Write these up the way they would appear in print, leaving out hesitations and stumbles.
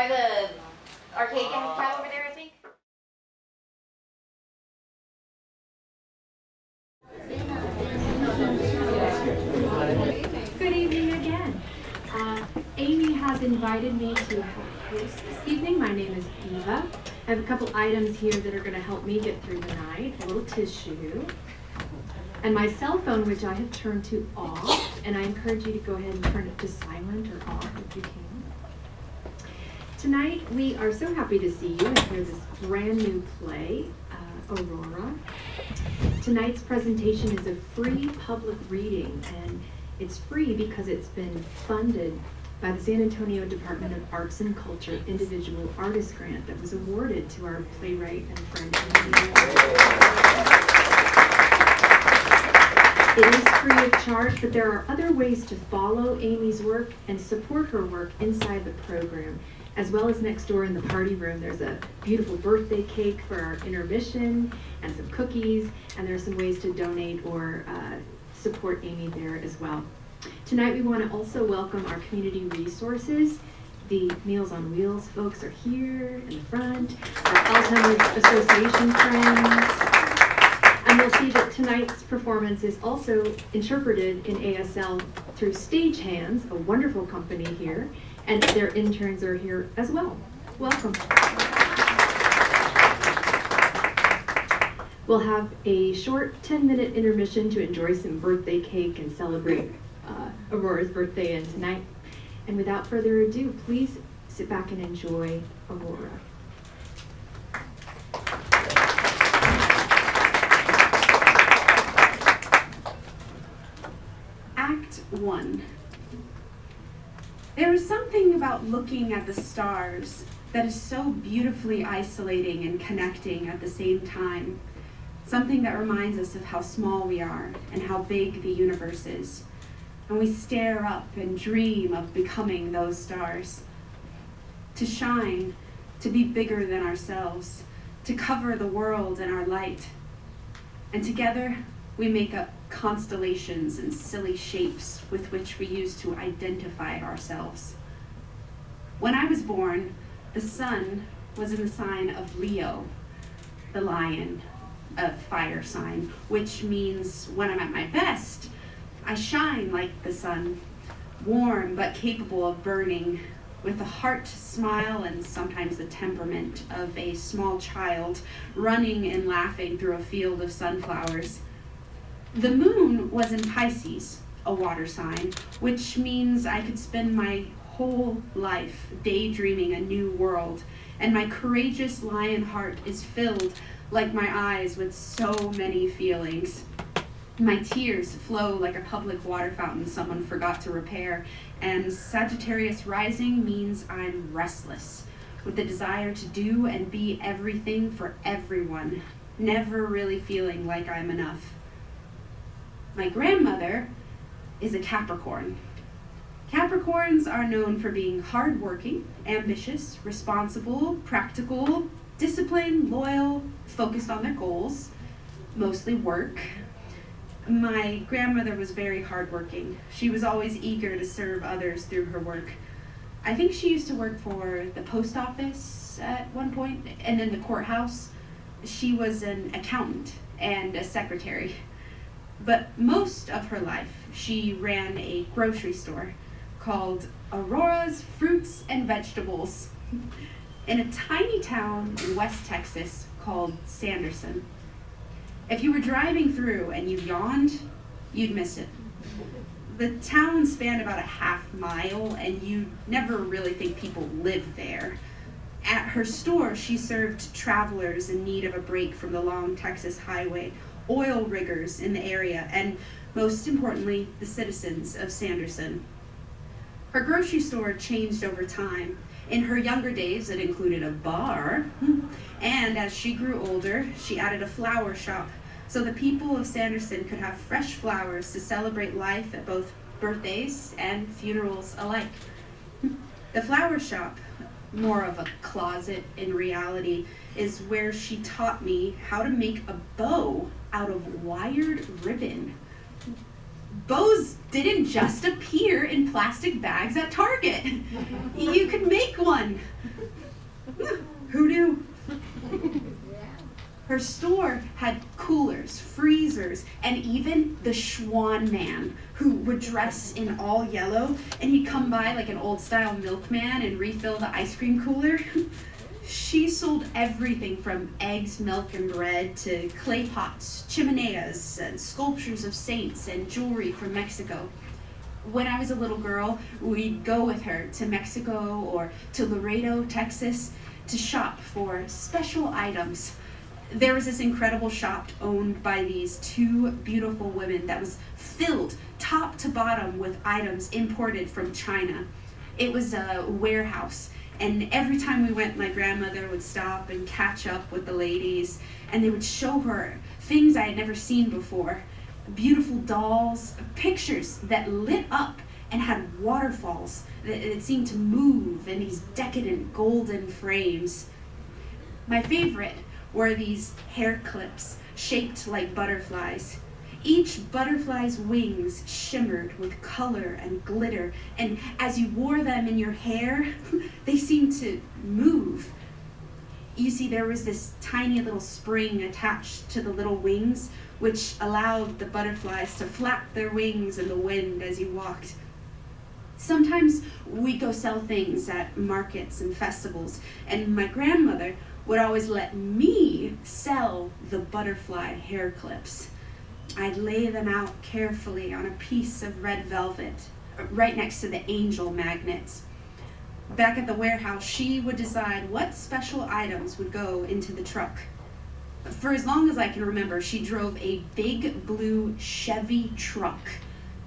By the arcade tab over there, I think. Good evening again. Amy has invited me to help host this evening. My name is Eva. I have a couple items here that are going to help me get through the night. A little tissue. And my cell phone, which I have turned to off. And I encourage you to go ahead and turn it to silent or off if you can. Tonight, we are so happy to see you and hear this brand new play, Aurora. Tonight's presentation is a free public reading, and it's free because it's been funded by the San Antonio Department of Arts and Culture Individual Artist Grant that was awarded to our playwright and friend. It is free of charge, but there are other ways to follow Amy's work and support her work inside the program. As well as next door in the party room, there's a beautiful birthday cake for our intermission and some cookies, and there are some ways to donate or support Amy there as well. Tonight we want to also welcome our community resources. The Meals on Wheels folks are here in the front, our Alzheimer's Association friends. And we'll see that tonight's performance is also interpreted in ASL through Stagehands, a wonderful company here, and their interns are here as well. Welcome. We'll have a short 10-minute intermission to enjoy some birthday cake and celebrate Aurora's birthday and tonight. And without further ado, please sit back and enjoy Aurora. Act 1. There is something about looking at the stars that is so beautifully isolating and connecting at the same time. Something that reminds us of how small we are and how big the universe is. And we stare up and dream of becoming those stars. To shine, to be bigger than ourselves, to cover the world in our light. And together, we make up constellations and silly shapes with which we use to identify ourselves. When I was born, the sun was in the sign of Leo, the lion, a fire sign, which means when I'm at my best, I shine like the sun, warm but capable of burning, with a heart, smile, and sometimes the temperament of a small child running and laughing through a field of sunflowers. The moon was in Pisces, a water sign, which means I could spend my whole life daydreaming a new world, and my courageous lion heart is filled, like my eyes, with so many feelings. My tears flow like a public water fountain someone forgot to repair, and Sagittarius rising means I'm restless, with the desire to do and be everything for everyone, never really feeling like I'm enough. My grandmother is a Capricorn. Capricorns are known for being hardworking, ambitious, responsible, practical, disciplined, loyal, focused on their goals, mostly work. My grandmother was very hardworking. She was always eager to serve others through her work. I think she used to work for the post office at one point, and then the courthouse. She was an accountant and a secretary. But most of her life, she ran a grocery store called Aurora's Fruits and Vegetables in a tiny town in West Texas called Sanderson. If you were driving through and you yawned, you'd miss it. The town spanned about a half mile, and you'd never really think people lived there. At her store, she served travelers in need of a break from the long Texas highway, oil riggers in the area, and most importantly, the citizens of Sanderson. Her grocery store changed over time. In her younger days, it included a bar, and as she grew older, she added a flower shop so the people of Sanderson could have fresh flowers to celebrate life at both birthdays and funerals alike. The flower shop, more of a closet in reality, is where she taught me how to make a bow out of wired ribbon. Bows didn't just appear in plastic bags at Target. You could make one. Who knew? Her store had coolers, freezers, and even the Schwan man, who would dress in all yellow, and he'd come by like an old-style milkman and refill the ice cream cooler. She sold everything from eggs, milk, and bread to clay pots, chimeneas, and sculptures of saints and jewelry from Mexico. When I was a little girl, we'd go with her to Mexico or to Laredo, Texas, to shop for special items. There was this incredible shop owned by these two beautiful women that was filled top to bottom with items imported from China. It was a warehouse, and every time we went, my grandmother would stop and catch up with the ladies, and they would show her things I had never seen before. Beautiful dolls, pictures that lit up and had waterfalls that seemed to move in these decadent golden frames. My favorite were these hair clips shaped like butterflies. Each butterfly's wings shimmered with color and glitter, and as you wore them in your hair, they seemed to move. You see, there was this tiny little spring attached to the little wings, which allowed the butterflies to flap their wings in the wind as you walked. Sometimes we'd go sell things at markets and festivals, and my grandmother would always let me sell the butterfly hair clips. I'd lay them out carefully on a piece of red velvet, right next to the angel magnets. Back at the warehouse, she would decide what special items would go into the truck. For as long as I can remember, she drove a big blue Chevy truck,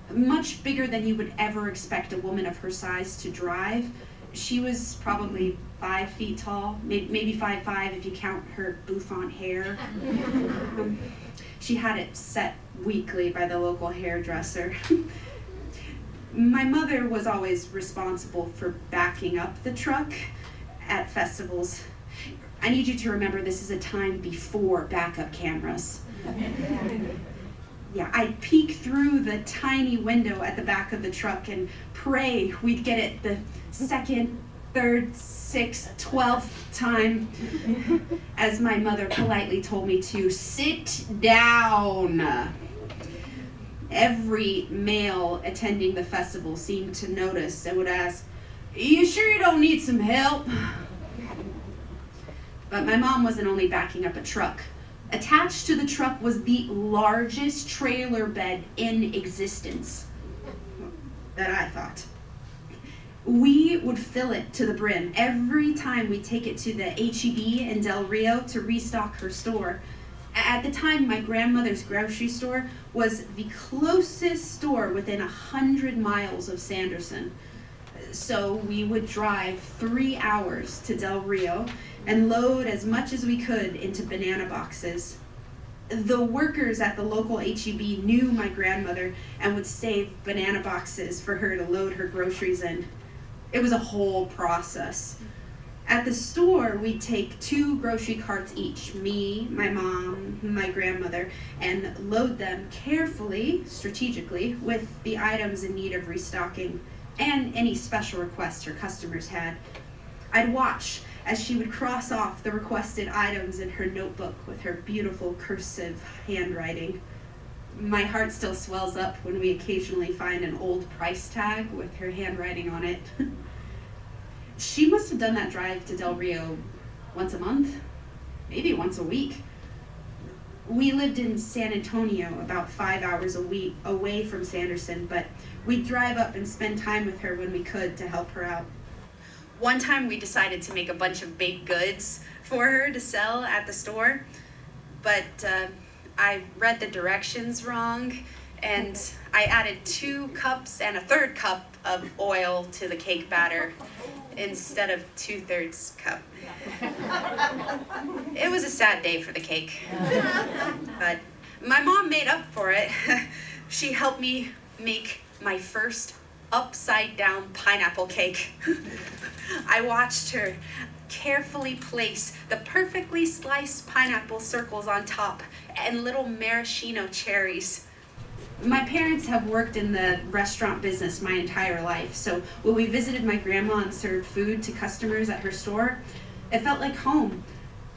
much bigger than you would ever expect a woman of her size to drive. She was probably 5 feet tall, maybe 5'5" if you count her bouffant hair. She had it set weekly by the local hairdresser. My mother was always responsible for backing up the truck at festivals. I need you to remember this is a time before backup cameras. Yeah, I'd peek through the tiny window at the back of the truck and pray we'd get it the second, third, sixth, 12th time, as my mother politely told me to sit down. Every male attending the festival seemed to notice and would ask, "You sure you don't need some help?" But my mom wasn't only backing up a truck. Attached to the truck was the largest trailer bed in existence, that I thought. We would fill it to the brim every time we take it to the H-E-B in Del Rio to restock her store. At the time, my grandmother's grocery store was the closest store within 100 miles of Sanderson. So we would drive 3 hours to Del Rio and load as much as we could into banana boxes. The workers at the local H-E-B knew my grandmother and would save banana boxes for her to load her groceries in. It was a whole process. At the store, we'd take 2 grocery carts each, me, my mom, my grandmother, and load them carefully, strategically, with the items in need of restocking and any special requests her customers had. I'd watch as she would cross off the requested items in her notebook with her beautiful cursive handwriting. My heart still swells up when we occasionally find an old price tag with her handwriting on it. She must have done that drive to Del Rio once a month, maybe once a week. We lived in San Antonio, about 5 hours away from Sanderson, but we'd drive up and spend time with her when we could to help her out. One time we decided to make a bunch of baked goods for her to sell at the store, but I read the directions wrong, and I added 2 cups and a 3rd cup of oil to the cake batter instead of 2/3 cup. It was a sad day for the cake, but my mom made up for it. She helped me make my first upside down pineapple cake. I watched her carefully place the perfectly sliced pineapple circles on top and little maraschino cherries. My parents have worked in the restaurant business my entire life, so when we visited my grandma and served food to customers at her store, It felt like home.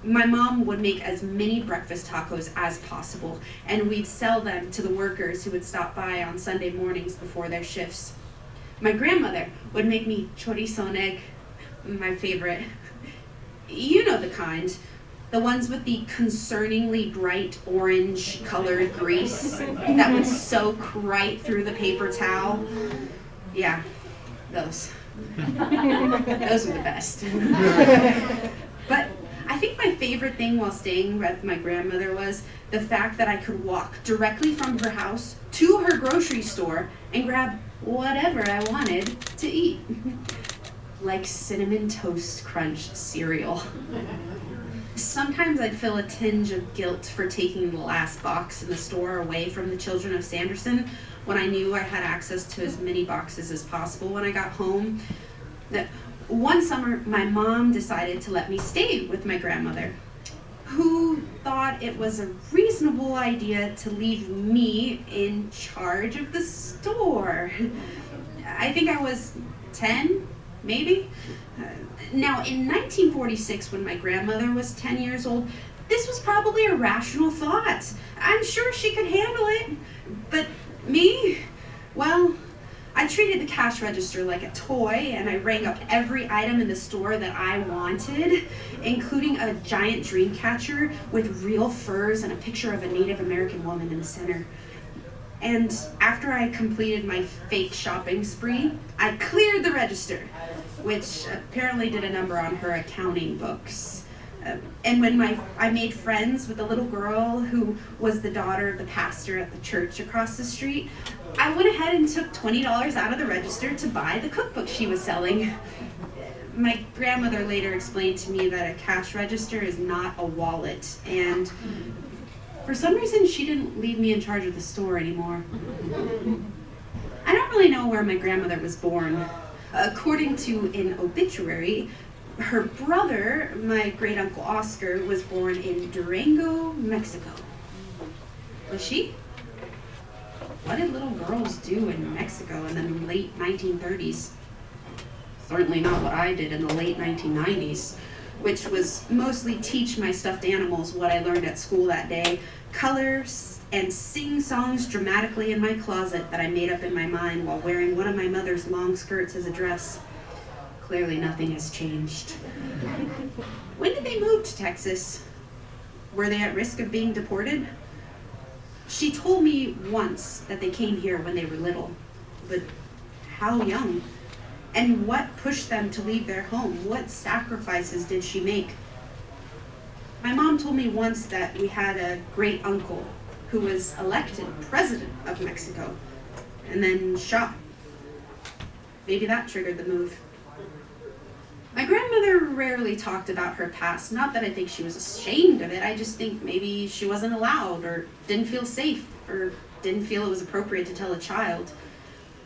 My mom would make as many breakfast tacos as possible, and we'd sell them to the workers who would stop by on Sunday mornings before their shifts. My grandmother would make me chorizo and egg, my favorite. You know the kind. The ones with the concerningly bright orange colored grease that would soak right through the paper towel. Yeah, those. Those were the best. But I think my favorite thing while staying with my grandmother was the fact that I could walk directly from her house to her grocery store and grab whatever I wanted to eat. Like Cinnamon Toast Crunch cereal. Sometimes I'd feel a tinge of guilt for taking the last box in the store away from the children of Sanderson when I knew I had access to as many boxes as possible when I got home. One summer, my mom decided to let me stay with my grandmother, who thought it was a reasonable idea to leave me in charge of the store. I think I was 10, maybe? Now, in 1946, when my grandmother was 10 years old, this was probably a rational thought. I'm sure she could handle it. But me? Well, I treated the cash register like a toy, and I rang up every item in the store that I wanted, including a giant dream catcher with real furs and a picture of a Native American woman in the center. And after I completed my fake shopping spree, I cleared the register, which apparently did a number on her accounting books. And when I made friends with a little girl who was the daughter of the pastor at the church across the street, I went ahead and took $20 out of the register to buy the cookbook she was selling. My grandmother later explained to me that a cash register is not a wallet, and for some reason she didn't leave me in charge of the store anymore. I don't really know where my grandmother was born. According to an obituary, her brother, my great-uncle Oscar, was born in Durango, Mexico. Was she? What did little girls do in Mexico in the late 1930s? Certainly not what I did in the late 1990s, which was mostly teach my stuffed animals what I learned at school that day, color and sing songs dramatically in my closet that I made up in my mind while wearing one of my mother's long skirts as a dress. Clearly nothing has changed. When did they move to Texas? Were they at risk of being deported? She told me once that they came here when they were little, but how young? And what pushed them to leave their home? What sacrifices did she make? My mom told me once that we had a great uncle who was elected president of Mexico and then shot. Maybe that triggered the move. My grandmother rarely talked about her past. Not that I think she was ashamed of it. I just think maybe she wasn't allowed or didn't feel safe or didn't feel it was appropriate to tell a child.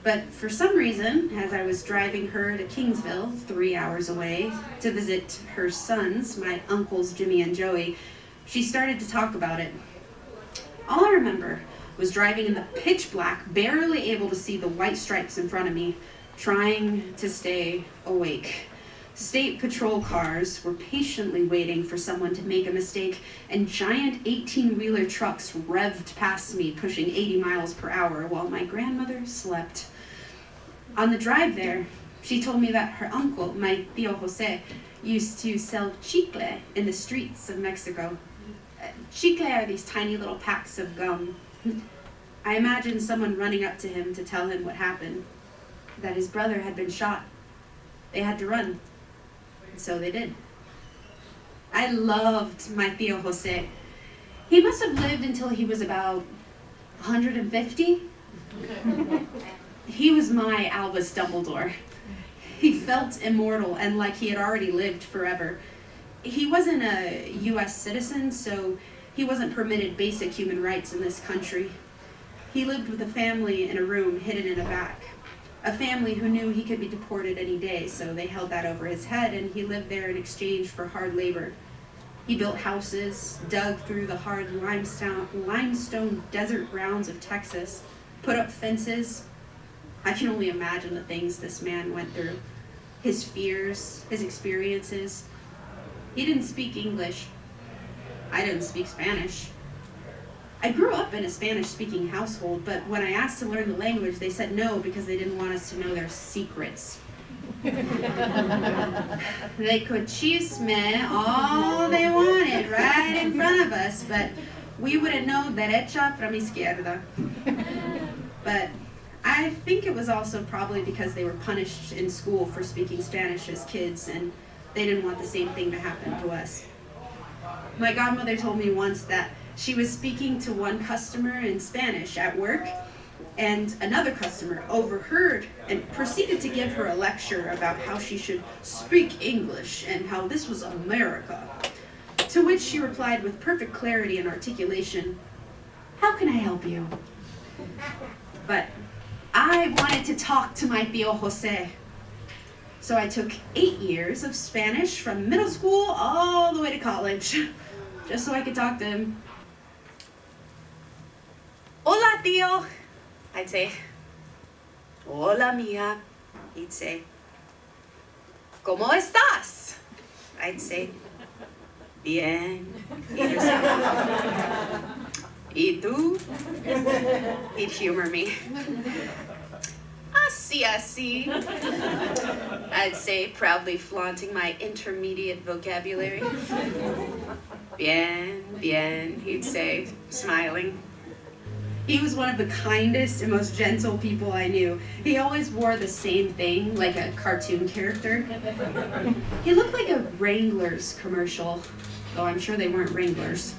But for some reason, as I was driving her to Kingsville, 3 hours away, to visit her sons, my uncles Jimmy and Joey, she started to talk about it. All I remember was driving in the pitch black, barely able to see the white stripes in front of me, trying to stay awake. State patrol cars were patiently waiting for someone to make a mistake, and giant 18-wheeler trucks revved past me, pushing 80 miles per hour, while my grandmother slept. On the drive there, she told me that her uncle, my tío Jose, used to sell chicle in the streets of Mexico. Chicle are these tiny little packs of gum. I imagined someone running up to him to tell him what happened, that his brother had been shot. They had to run. And so they did. I loved my tío Jose. He must have lived until he was about 150. He was my Albus Dumbledore. He felt immortal and like he had already lived forever. He wasn't a U.S. citizen, so he wasn't permitted basic human rights in this country. He lived with a family in a room hidden in a back. A family who knew he could be deported any day, so they held that over his head, and he lived there in exchange for hard labor. He built houses, dug through the hard limestone desert grounds of Texas, put up fences. I can only imagine the things this man went through, his fears, his experiences. He didn't speak English. I didn't speak Spanish. I grew up in a Spanish-speaking household, but when I asked to learn the language, they said no because they didn't want us to know their secrets. They could chisme all they wanted right in front of us, but we wouldn't know derecha from izquierda. But I think it was also probably because they were punished in school for speaking Spanish as kids, and they didn't want the same thing to happen to us. My godmother told me once that she was speaking to one customer in Spanish at work, and another customer overheard and proceeded to give her a lecture about how she should speak English and how this was America. To which she replied with perfect clarity and articulation, "How can I help you?" But I wanted to talk to my tío Jose. So I took 8 years of Spanish from middle school all the way to college, just so I could talk to him. Hola, tío, I'd say. Hola, mía, he'd say. ¿Cómo estás? I'd say. Bien, he'd respond. ¿Y tú? He'd humor me. Así, así. I'd say, proudly flaunting my intermediate vocabulary. Bien, bien, he'd say, smiling. He was one of the kindest and most gentle people I knew. He always wore the same thing, like a cartoon character. He looked like a Wranglers commercial, though I'm sure they weren't Wranglers.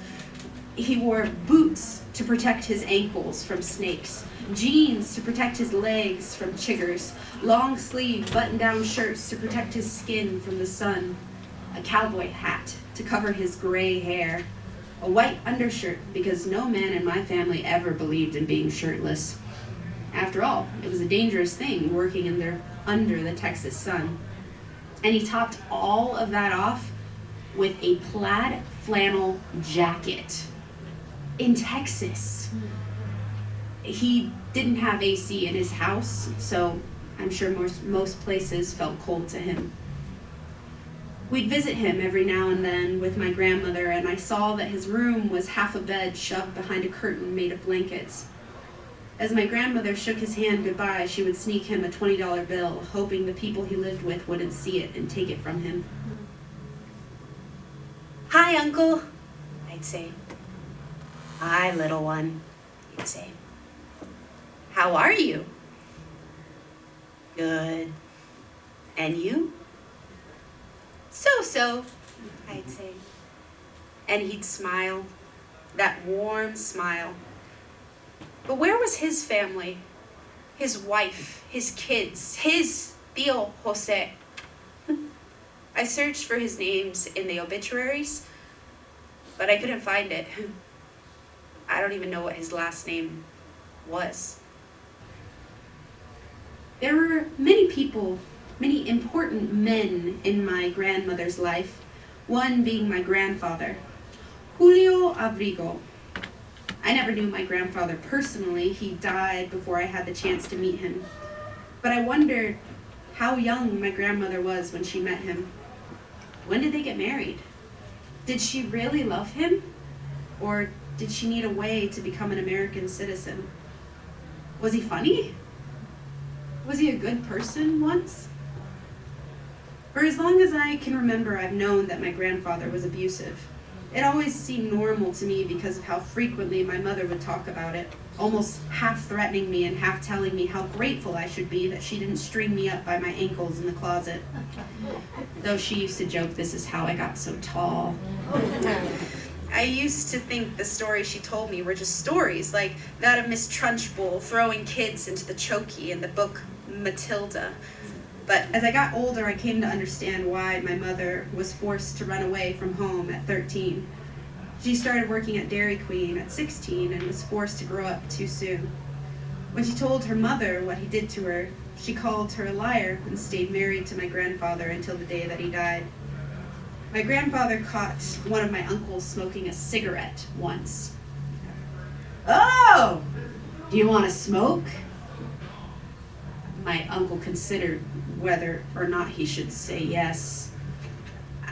He wore boots to protect his ankles from snakes, jeans to protect his legs from chiggers, long sleeve button-down shirts to protect his skin from the sun, a cowboy hat to cover his gray hair, a white undershirt because no man in my family ever believed in being shirtless. After all, it was a dangerous thing working under the Texas sun. And he topped all of that off with a plaid flannel jacket. In Texas. He didn't have AC in his house, so I'm sure most places felt cold to him. We'd visit him every now and then with my grandmother, and I saw that his room was half a bed shoved behind a curtain made of blankets. As my grandmother shook his hand goodbye, she would sneak him a $20 bill, hoping the people he lived with wouldn't see it and take it from him. "Hi, Uncle," I'd say. "Hi, little one," he'd say. "How are you?" "Good. And you?" "So-so," I'd say. And he'd smile, that warm smile. But where was his family? His wife, his kids, his tío Jose? I searched for his names in the obituaries, but I couldn't find it. I don't even know what his last name was. There were many people, many important men in my grandmother's life, one being my grandfather, Julio Abrigo. I never knew my grandfather personally. He died before I had the chance to meet him. But I wondered how young my grandmother was when she met him. When did they get married? Did she really love him? Or did she need a way to become an American citizen? Was he funny? Was he a good person once? For as long as I can remember, I've known that my grandfather was abusive. It always seemed normal to me because of how frequently my mother would talk about it, almost half threatening me and half telling me how grateful I should be that she didn't string me up by my ankles in the closet. Though she used to joke this is how I got so tall. I used to think the stories she told me were just stories, like that of Miss Trunchbull throwing kids into the chokey in the book Matilda. But as I got older, I came to understand why my mother was forced to run away from home at 13. She started working at Dairy Queen at 16 and was forced to grow up too soon. When she told her mother what he did to her, she called her a liar and stayed married to my grandfather until the day that he died. My grandfather caught one of my uncles smoking a cigarette once. "Oh, do you want to smoke?" My uncle considered whether or not he should say yes.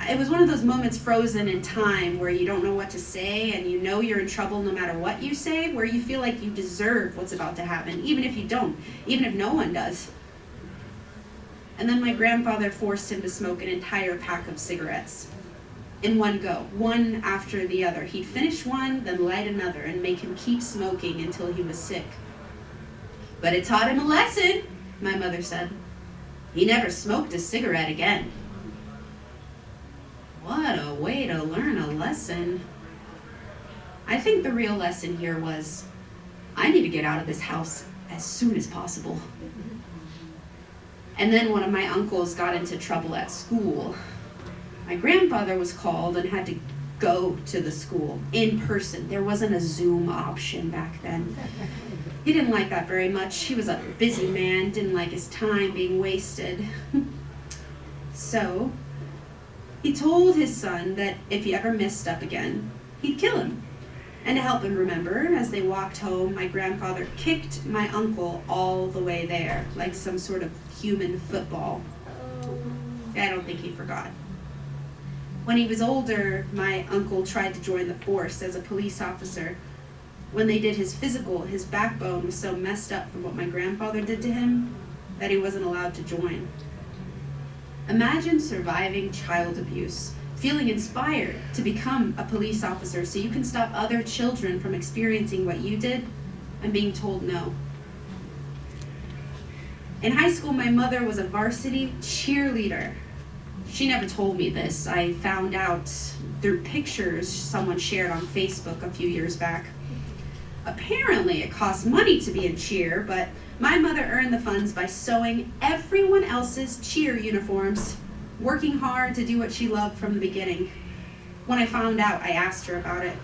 It was one of those moments frozen in time where you don't know what to say and you know you're in trouble no matter what you say, where you feel like you deserve what's about to happen, even if you don't, even if no one does. And then my grandfather forced him to smoke an entire pack of cigarettes in one go, one after the other. He'd finish one, then light another, and make him keep smoking until he was sick. But it taught him a lesson, my mother said. He never smoked a cigarette again. What a way to learn a lesson. I think the real lesson here was, I need to get out of this house as soon as possible. And then one of my uncles got into trouble at school. My grandfather was called and had to go to the school in person. There wasn't a Zoom option back then. He didn't like that very much. He was a busy man, didn't like his time being wasted. So, he told his son that if he ever messed up again, he'd kill him. And to help him remember, as they walked home, my grandfather kicked my uncle all the way there, like some sort of human football. I don't think he forgot. When he was older, my uncle tried to join the force as a police officer. When they did his physical, his backbone was so messed up from what my grandfather did to him that he wasn't allowed to join. Imagine surviving child abuse, feeling inspired to become a police officer so you can stop other children from experiencing what you did and being told no. In high school, my mother was a varsity cheerleader. She never told me this. I found out through pictures someone shared on Facebook a few years back. Apparently, it costs money to be in cheer, but my mother earned the funds by sewing everyone else's cheer uniforms, working hard to do what she loved from the beginning. When I found out, I asked her about it.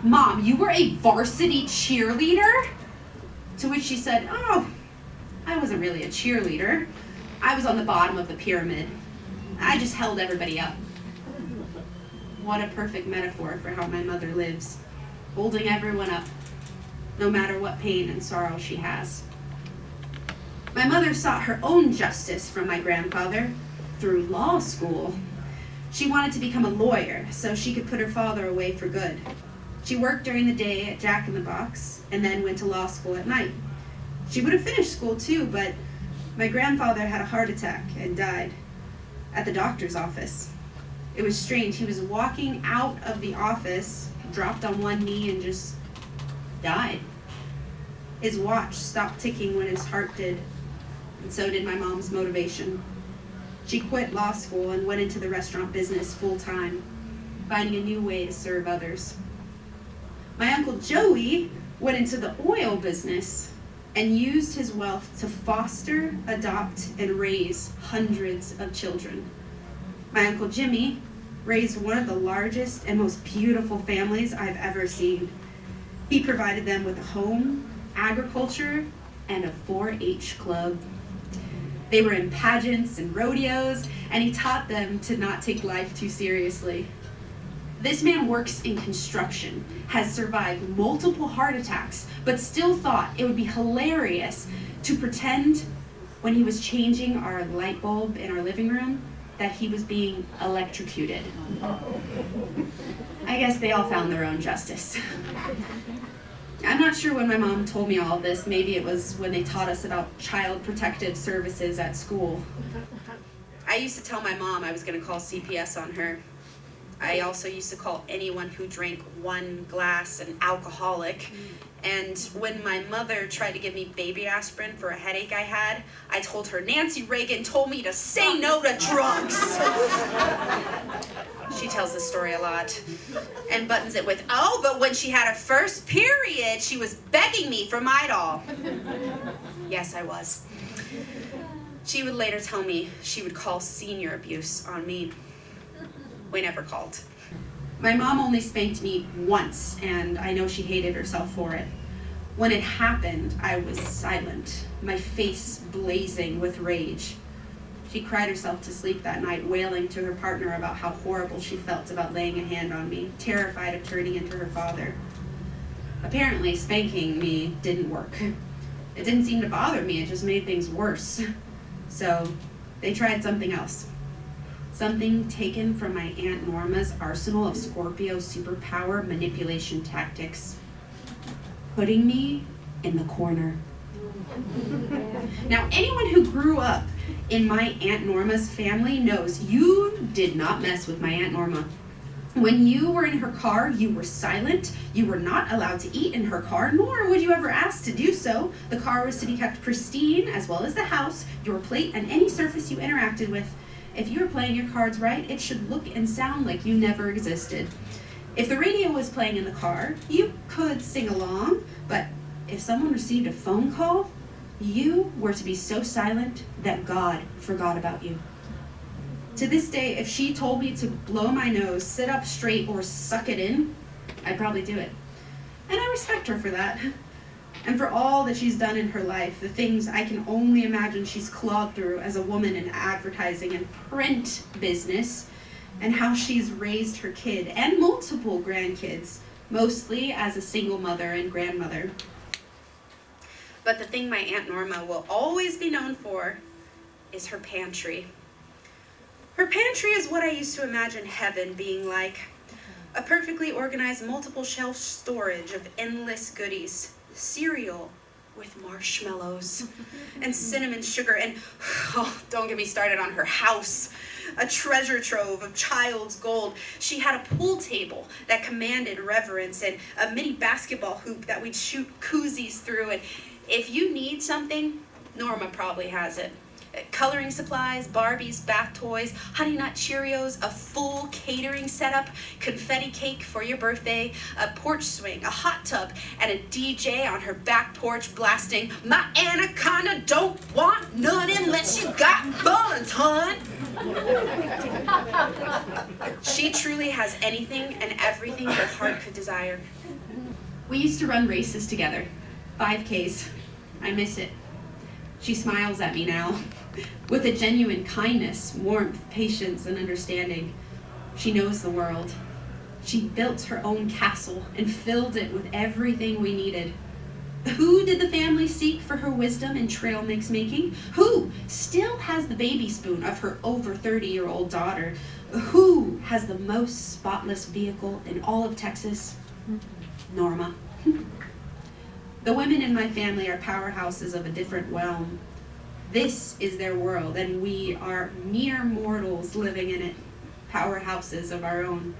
Mom, you were a varsity cheerleader? To which she said, oh, I wasn't really a cheerleader. I was on the bottom of the pyramid. I just held everybody up. What a perfect metaphor for how my mother lives, holding everyone up, no matter what pain and sorrow she has. My mother sought her own justice from my grandfather through law school. She wanted to become a lawyer so she could put her father away for good. She worked during the day at Jack in the Box and then went to law school at night. She would have finished school too, but my grandfather had a heart attack and died at the doctor's office. It was strange. He was walking out of the office, dropped on one knee, and just died. His watch stopped ticking when his heart did, and so did my mom's motivation. She quit law school and went into the restaurant business full time, finding a new way to serve others. My Uncle Joey went into the oil business and used his wealth to foster, adopt, and raise hundreds of children. My Uncle Jimmy raised one of the largest and most beautiful families I've ever seen. He provided them with a home, agriculture, and a 4-H club. They were in pageants and rodeos, and he taught them to not take life too seriously. This man works in construction, has survived multiple heart attacks, but still thought it would be hilarious to pretend when he was changing our light bulb in our living room that he was being electrocuted. I guess they all found their own justice. I'm not sure when my mom told me all of this. Maybe it was when they taught us about child protective services at school. I used to tell my mom I was going to call CPS on her. I also used to call anyone who drank one glass an alcoholic. And when my mother tried to give me baby aspirin for a headache I had, I told her Nancy Reagan told me to say no to drugs. She tells this story a lot and buttons it with, oh, but when she had her first period, she was begging me for Midol. Yes, I was. She would later tell me she would call senior abuse on me. We never called. My mom only spanked me once, and I know she hated herself for it. When it happened, I was silent, my face blazing with rage. She cried herself to sleep that night, wailing to her partner about how horrible she felt about laying a hand on me, terrified of turning into her father. Apparently, spanking me didn't work. It didn't seem to bother me, it just made things worse. So, they tried something else. something taken from my Aunt Norma's arsenal of Scorpio superpower manipulation tactics, putting me in the corner. Now, anyone who grew up in my Aunt Norma's family knows you did not mess with my Aunt Norma. When you were in her car, you were silent. You were not allowed to eat in her car, nor would you ever ask to do so. The car was to be kept pristine, as well as the house, your plate, and any surface you interacted with. If you were playing your cards right, it should look and sound like you never existed. If the radio was playing in the car, you could sing along, but if someone received a phone call, you were to be so silent that God forgot about you. To this day, if she told me to blow my nose, sit up straight, or suck it in, I'd probably do it. And I respect her for that. And for all that she's done in her life, the things I can only imagine she's clawed through as a woman in advertising and print business, and how she's raised her kid and multiple grandkids, mostly as a single mother and grandmother. But the thing my Aunt Norma will always be known for is her pantry. Her pantry is what I used to imagine heaven being like. A perfectly organized multiple shelf storage of endless goodies. Cereal with marshmallows and cinnamon sugar and, oh, don't get me started on her house. A treasure trove of child's gold. She had a pool table that commanded reverence and a mini basketball hoop that we'd shoot koozies through. And if you need something, Norma probably has it. Coloring supplies, Barbies, bath toys, Honey Nut Cheerios, a full catering setup, confetti cake for your birthday, a porch swing, a hot tub, and a DJ on her back porch blasting, "My anaconda don't want none unless you got buns, hon." She truly has anything and everything your heart could desire. We used to run races together, 5Ks. I miss it. She smiles at me now, with a genuine kindness, warmth, patience, and understanding. She knows the world. She built her own castle and filled it with everything we needed. Who did the family seek for her wisdom and trail mix making? Who still has the baby spoon of her over 30-year-old daughter? Who has the most spotless vehicle in all of Texas? Norma. The women in my family are powerhouses of a different realm. This is their world, and we are mere mortals living in it, powerhouses of our own.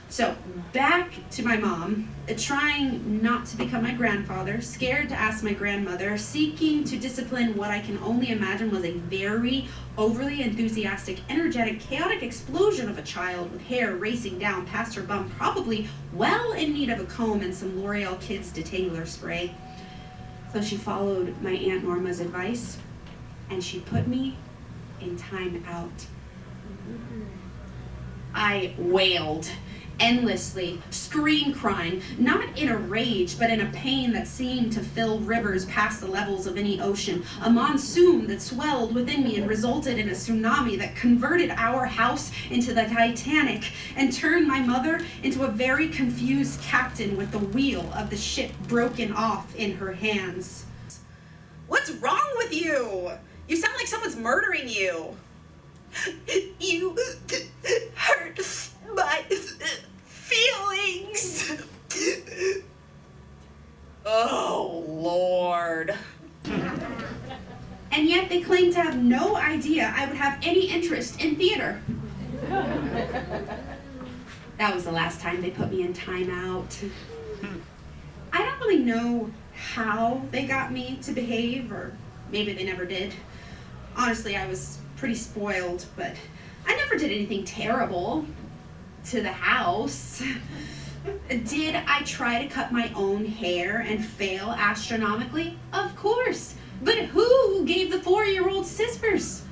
So, back to my mom, trying not to become my grandfather, scared to ask my grandmother, seeking to discipline what I can only imagine was a very overly enthusiastic, energetic, chaotic explosion of a child with hair racing down past her bum, probably well in need of a comb and some L'Oreal Kids detangler spray. So she followed my Aunt Norma's advice, and she put me in time out. I wailed endlessly, scream crying, not in a rage, but in a pain that seemed to fill rivers past the levels of any ocean, a monsoon that swelled within me and resulted in a tsunami that converted our house into the Titanic and turned my mother into a very confused captain with the wheel of the ship broken off in her hands. "What's wrong with you? You sound like someone's murdering you." "You hurt my feelings." Oh, Lord. And yet they claim to have no idea I would have any interest in theater. That was the last time they put me in timeout. I don't really know how they got me to behave, or maybe they never did. Honestly, I was pretty spoiled, but I never did anything terrible to the house. Did I try to cut my own hair and fail astronomically? Of course. But who gave the 4-year-old scissors?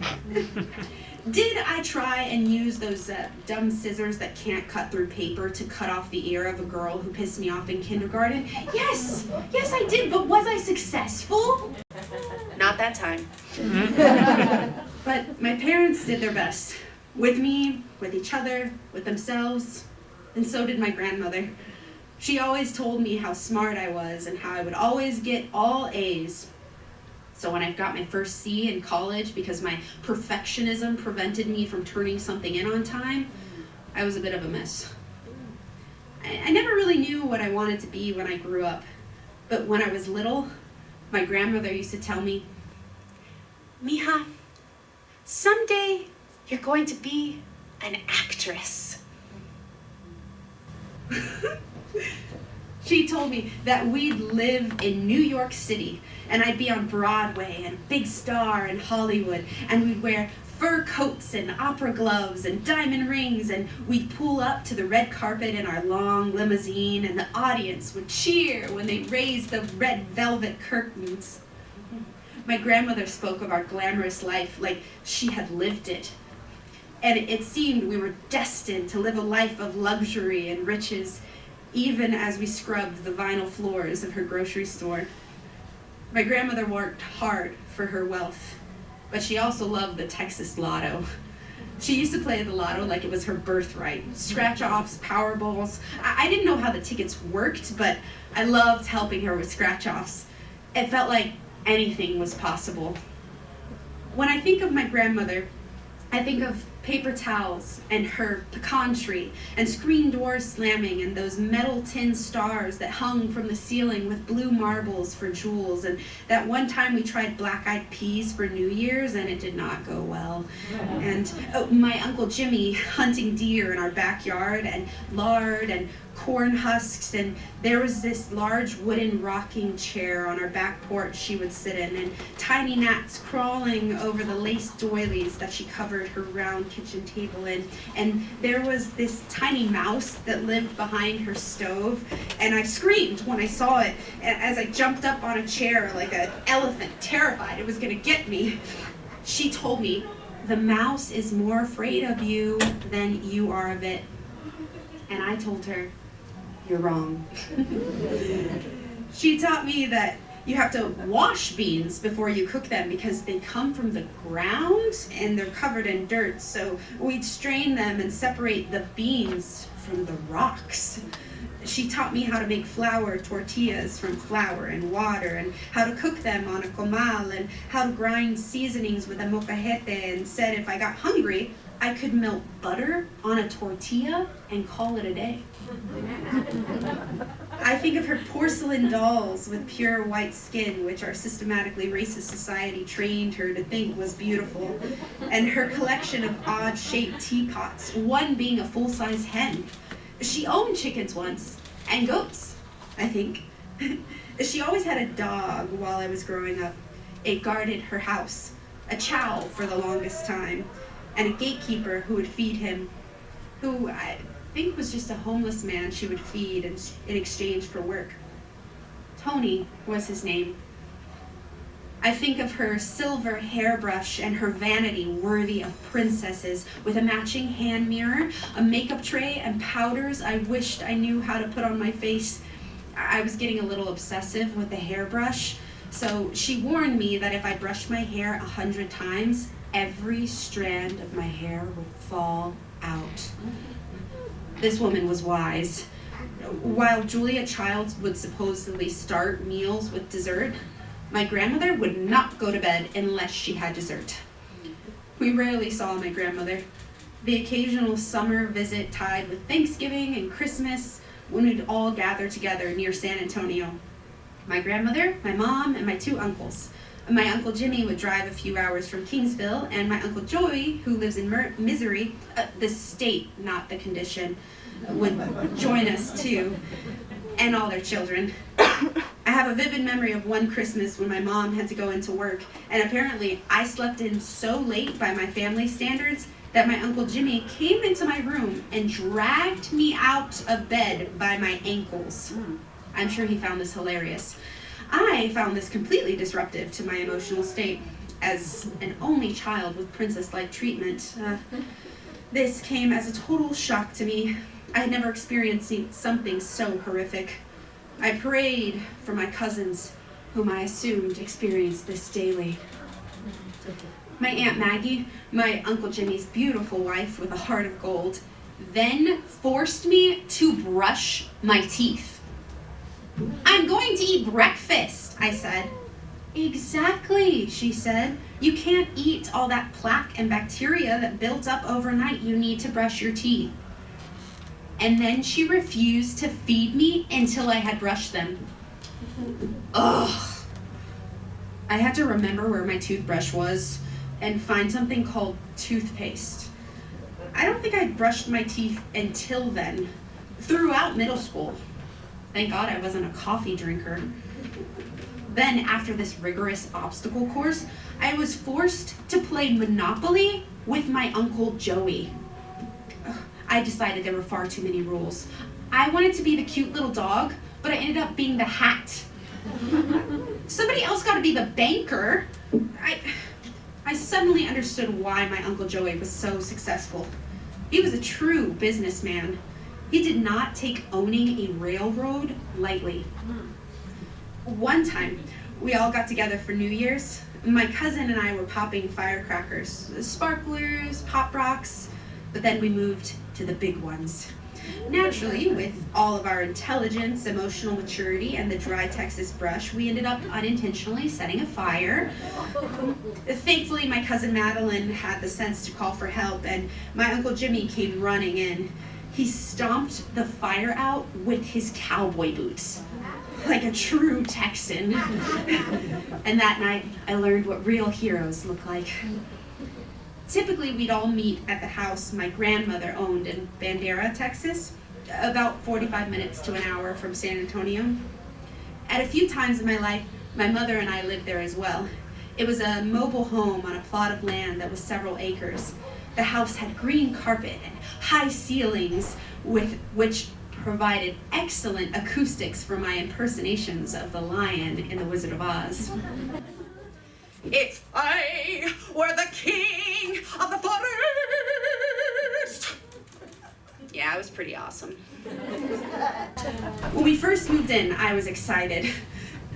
Did I try and use those dumb scissors that can't cut through paper to cut off the ear of a girl who pissed me off in kindergarten? Yes, I did, but was I successful? Not that time. But my parents did their best. With me, with each other, with themselves, and so did my grandmother. She always told me how smart I was and how I would always get all A's. So when I got my first C in college because my perfectionism prevented me from turning something in on time, I was a bit of a mess. I never really knew what I wanted to be when I grew up. But when I was little, my grandmother used to tell me, "Mija, someday you're going to be an actress." She told me that we'd live in New York City and I'd be on Broadway and a big star in Hollywood, and we'd wear fur coats and opera gloves and diamond rings, and we'd pull up to the red carpet in our long limousine, and the audience would cheer when they raised the red velvet curtains. My grandmother spoke of our glamorous life like she had lived it. And it seemed we were destined to live a life of luxury and riches, even as we scrubbed the vinyl floors of her grocery store. My grandmother worked hard for her wealth, but she also loved the Texas Lotto. She used to play the lotto like it was her birthright. Scratch-offs, Powerballs. I didn't know how the tickets worked, but I loved helping her with scratch-offs. It felt like anything was possible. When I think of my grandmother, I think of paper towels and her pecan tree and screen doors slamming and those metal tin stars that hung from the ceiling with blue marbles for jewels, and that one time we tried black-eyed peas for New Year's and it did not go well. And my Uncle Jimmy hunting deer in our backyard, and lard and corn husks, and there was this large wooden rocking chair on our back porch she would sit in, and tiny gnats crawling over the lace doilies that she covered her round kitchen table in, and there was this tiny mouse that lived behind her stove, and I screamed when I saw it as I jumped up on a chair like an elephant, terrified it was gonna get me. She told me, "The mouse is more afraid of you than you are of it." And I told her, "You're wrong." She taught me that you have to wash beans before you cook them because they come from the ground and they're covered in dirt. So we'd strain them and separate the beans from the rocks. She taught me how to make flour tortillas from flour and water, and how to cook them on a comal, and how to grind seasonings with a molcajete, and said if I got hungry, I could melt butter on a tortilla and call it a day. I think of her porcelain dolls with pure white skin, which our systematically racist society trained her to think was beautiful, and her collection of odd-shaped teapots, one being a full-size hen. She owned chickens once, and goats, I think. She always had a dog while I was growing up. It guarded her house, a chow for the longest time, and a gatekeeper who would feed him, who I think was just a homeless man she would feed in exchange for work. Tony was his name. I think of her silver hairbrush and her vanity worthy of princesses, with a matching hand mirror, a makeup tray, and powders I wished I knew how to put on my face. I was getting a little obsessive with the hairbrush, so she warned me that if I brushed my hair 100 times, every strand of my hair would fall out. This woman was wise. While Julia Childs would supposedly start meals with dessert, my grandmother would not go to bed unless she had dessert. We rarely saw my grandmother. The occasional summer visit tied with Thanksgiving and Christmas, when we'd all gather together near San Antonio. My grandmother, my mom, and my 2 uncles. My Uncle Jimmy would drive a few hours from Kingsville, and my Uncle Joey, who lives in Missouri, the state, not the condition, would join us too, and all their children. I have a vivid memory of one Christmas when my mom had to go into work, and apparently I slept in so late by my family standards that my Uncle Jimmy came into my room and dragged me out of bed by my ankles. I'm sure he found this hilarious. I found this completely disruptive to my emotional state. As an only child with princess-like treatment, this came as a total shock to me. I had never experienced something so horrific. I prayed for my cousins, whom I assumed experienced this daily. My Aunt Maggie, my Uncle Jimmy's beautiful wife with a heart of gold, then forced me to brush my teeth. "I'm going to eat breakfast," I said. Exactly, she said. You can't eat all that plaque and bacteria that built up overnight. You need to brush your teeth. And then she refused to feed me until I had brushed them. Ugh. I had to remember where my toothbrush was and find something called toothpaste. I don't think I'd brushed my teeth until then, throughout middle school. Thank God I wasn't a coffee drinker. Then, after this rigorous obstacle course, I was forced to play Monopoly with my Uncle Joey. I decided there were far too many rules. I wanted to be the cute little dog, but I ended up being the hat. Somebody else got to be the banker. I suddenly understood why my Uncle Joey was so successful. He was a true businessman. He did not take owning a railroad lightly. One time, we all got together for New Year's. My cousin and I were popping firecrackers, sparklers, pop rocks, but then we moved to the big ones. Naturally, with all of our intelligence, emotional maturity, and the dry Texas brush, we ended up unintentionally setting a fire. Thankfully, my cousin Madeline had the sense to call for help, and my Uncle Jimmy came running in. He stomped the fire out with his cowboy boots, like a true Texan. And that night, I learned what real heroes look like. Typically, we'd all meet at the house my grandmother owned in Bandera, Texas, about 45 minutes to an hour from San Antonio. At a few times in my life, my mother and I lived there as well. It was a mobile home on a plot of land that was several acres. The house had green carpet and high ceilings, which provided excellent acoustics for my impersonations of the lion in The Wizard of Oz. If I were the king of the forest. Yeah, it was pretty awesome. When we first moved in, I was excited.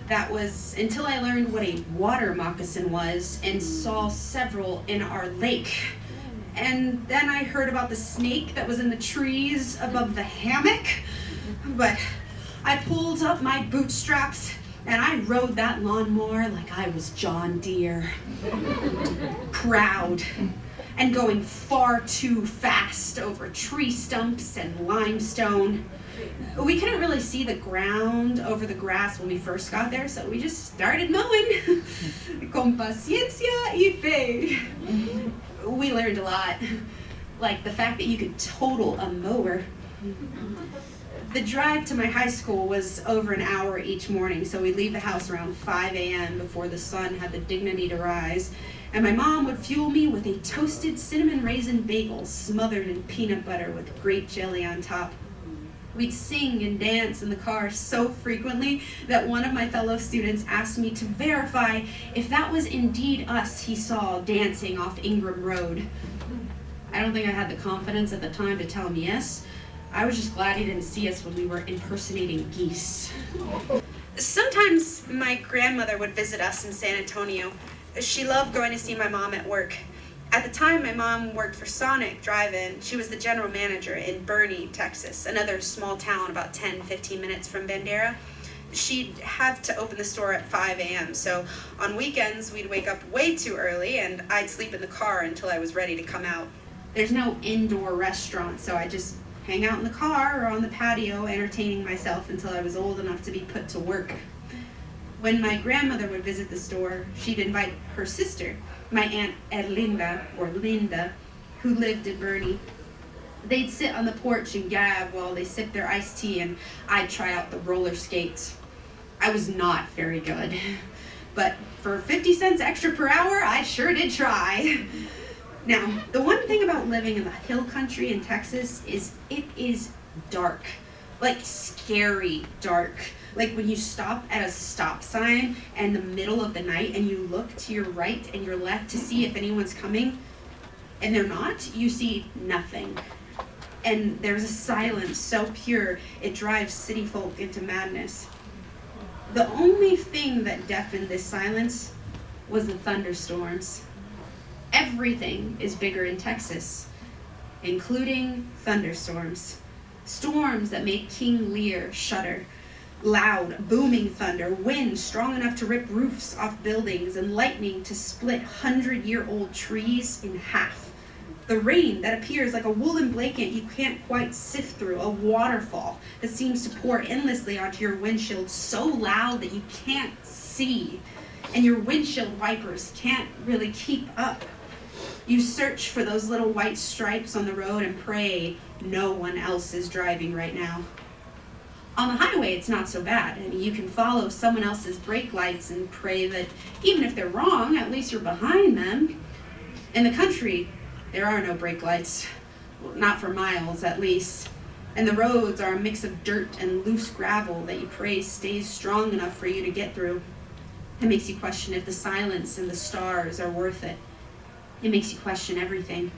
That was until I learned what a water moccasin was and saw several in our lake. And then I heard about the snake that was in the trees above the hammock. But I pulled up my bootstraps and I rode that lawnmower like I was John Deere. Proud and going far too fast over tree stumps and limestone. We couldn't really see the ground over the grass when we first got there, so we just started mowing. Con paciencia y fe. We learned a lot, like the fact that you could total a mower. The drive to my high school was over an hour each morning, so we'd leave the house around 5 a.m. before the sun had the dignity to rise, and my mom would fuel me with a toasted cinnamon raisin bagel smothered in peanut butter with grape jelly on top. We'd sing and dance in the car so frequently that one of my fellow students asked me to verify if that was indeed us he saw dancing off Ingram Road. I don't think I had the confidence at the time to tell him yes. I was just glad he didn't see us when we were impersonating geese. Sometimes my grandmother would visit us in San Antonio. She loved going to see my mom at work. At the time, my mom worked for Sonic Drive-In. She was the general manager in Boerne, Texas, another small town about 10-15 minutes from Bandera. She'd have to open the store at 5 a.m., so on weekends, we'd wake up way too early, and I'd sleep in the car until I was ready to come out. There's no indoor restaurant, so I just hang out in the car or on the patio, entertaining myself until I was old enough to be put to work. When my grandmother would visit the store, she'd invite her sister, my Aunt Erlinda, or Linda, who lived in Boerne. They'd sit on the porch and gab while they sipped their iced tea, and I'd try out the roller skates. I was not very good, but for 50 cents extra per hour, I sure did try. Now, the one thing about living in the hill country in Texas is it is dark, like scary dark. Like when you stop at a stop sign in the middle of the night and you look to your right and your left to see if anyone's coming, and they're not, you see nothing. And there's a silence so pure, it drives city folk into madness. The only thing that deafened this silence was the thunderstorms. Everything is bigger in Texas, including thunderstorms. Storms that make King Lear shudder. Loud, booming thunder, wind strong enough to rip roofs off buildings, and lightning to split 100-year-old trees in half. The rain that appears like a woolen blanket you can't quite sift through, a waterfall that seems to pour endlessly onto your windshield so loud that you can't see, and your windshield wipers can't really keep up. You search for those little white stripes on the road and pray no one else is driving right now. On the highway, it's not so bad. I mean, you can follow someone else's brake lights and pray that even if they're wrong, at least you're behind them. In the country, there are no brake lights. Well, not for miles, at least. And the roads are a mix of dirt and loose gravel that you pray stays strong enough for you to get through. It makes you question if the silence and the stars are worth it. It makes you question everything.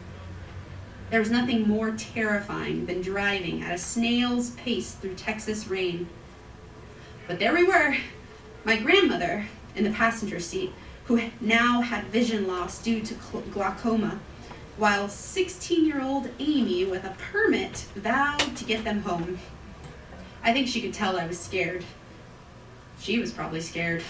There's nothing more terrifying than driving at a snail's pace through Texas rain. But there we were, my grandmother in the passenger seat, who now had vision loss due to glaucoma, while 16-year-old Amy with a permit vowed to get them home. I think she could tell I was scared. She was probably scared.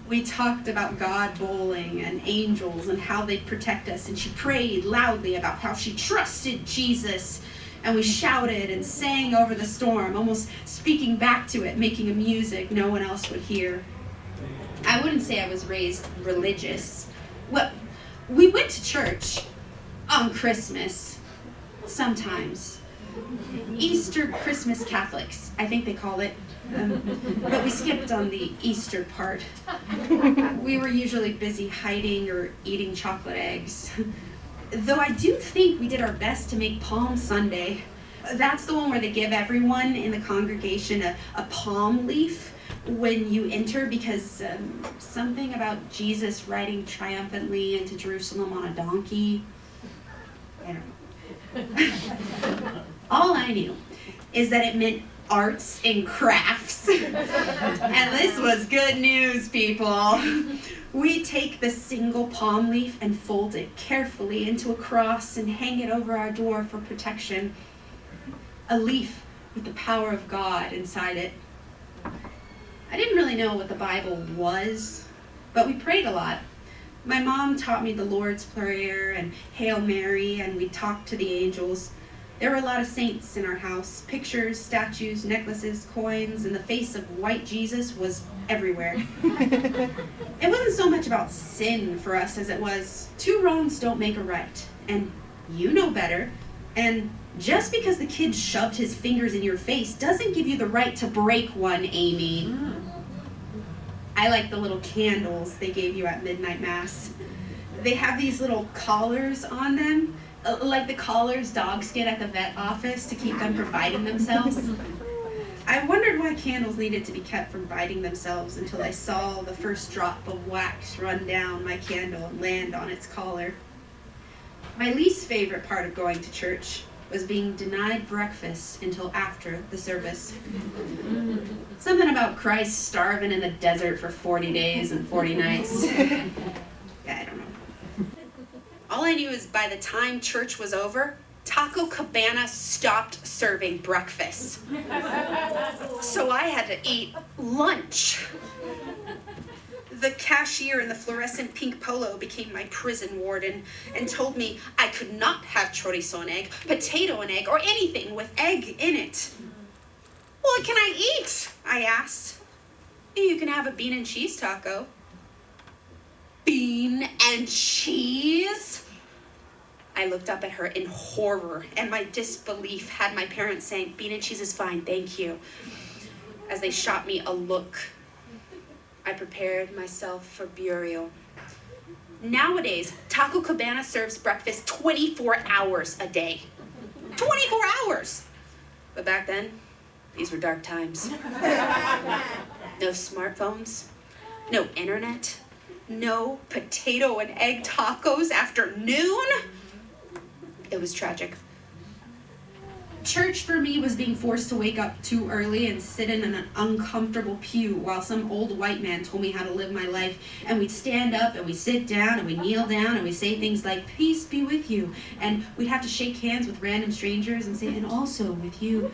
We talked about God bowling and angels and how they'd protect us, and she prayed loudly about how she trusted Jesus, and we shouted and sang over the storm, almost speaking back to it, making a music no one else would hear. I wouldn't say I was raised religious. Well, we went to church on Christmas, sometimes. Easter Christmas Catholics, I think they call it. But we skipped on the Easter part. We were usually busy hiding or eating chocolate eggs. Though I do think we did our best to make Palm Sunday. That's the one where they give everyone in the congregation a palm leaf when you enter, because something about Jesus riding triumphantly into Jerusalem on a donkey. I don't know. All I knew is that it meant arts and crafts. And this was good news, people. We take the single palm leaf and fold it carefully into a cross and hang it over our door for protection. A leaf with the power of God inside it. I didn't really know what the Bible was, but we prayed a lot. My mom taught me the Lord's Prayer and Hail Mary, and we talked to the angels. There were a lot of saints in our house. Pictures, statues, necklaces, coins, and the face of white Jesus was everywhere. It wasn't so much about sin for us as it was 2 wrongs don't make a right, and you know better, and just because the kid shoved his fingers in your face doesn't give you the right to break one, Amy. I like the little candles they gave you at midnight mass. They have these little collars on them, like the collars dogs get at the vet office to keep them from biting themselves. I wondered why candles needed to be kept from biting themselves until I saw the first drop of wax run down my candle and land on its collar. My least favorite part of going to church was being denied breakfast until after the service. Something about Christ starving in the desert for 40 days and 40 nights. Yeah, I don't know. All I knew is by the time church was over, Taco Cabana stopped serving breakfast. So I had to eat lunch. The cashier in the fluorescent pink polo became my prison warden and told me I could not have chorizo and egg, potato and egg, or anything with egg in it. What can I eat? I asked. You can have a bean and cheese taco. Bean and cheese? I looked up at her in horror, and my disbelief had my parents saying, bean and cheese is fine, thank you. As they shot me a look, I prepared myself for burial. Nowadays, Taco Cabana serves breakfast 24 hours a day. 24 hours! But back then, these were dark times. No smartphones, no internet, no potato and egg tacos after noon. It was tragic. Church for me was being forced to wake up too early and sit in an uncomfortable pew while some old white man told me how to live my life. And we'd stand up and we'd sit down and we'd kneel down and we'd say things like, peace be with you. And we'd have to shake hands with random strangers and say, and also with you.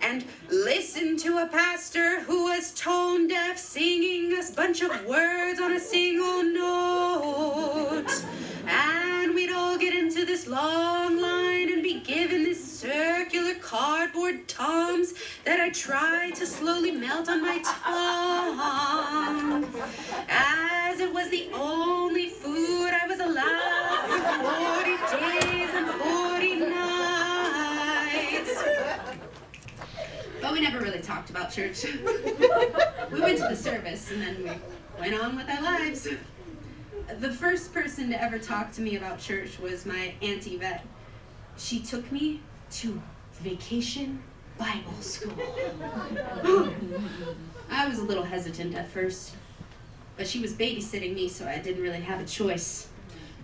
And listen to a pastor who was tone deaf singing a bunch of words on a single note. And we'd all get into this long line and be given this circular cardboard Tums that I tried to slowly melt on my tongue, as it was the only food I was allowed for 40 days and 40 nights. But we never really talked about church. We went to the service and then we went on with our lives. The first person to ever talk to me about church was my Aunt Yvette. She took me to vacation Bible school. I was a little hesitant at first, but she was babysitting me, so I didn't really have a choice.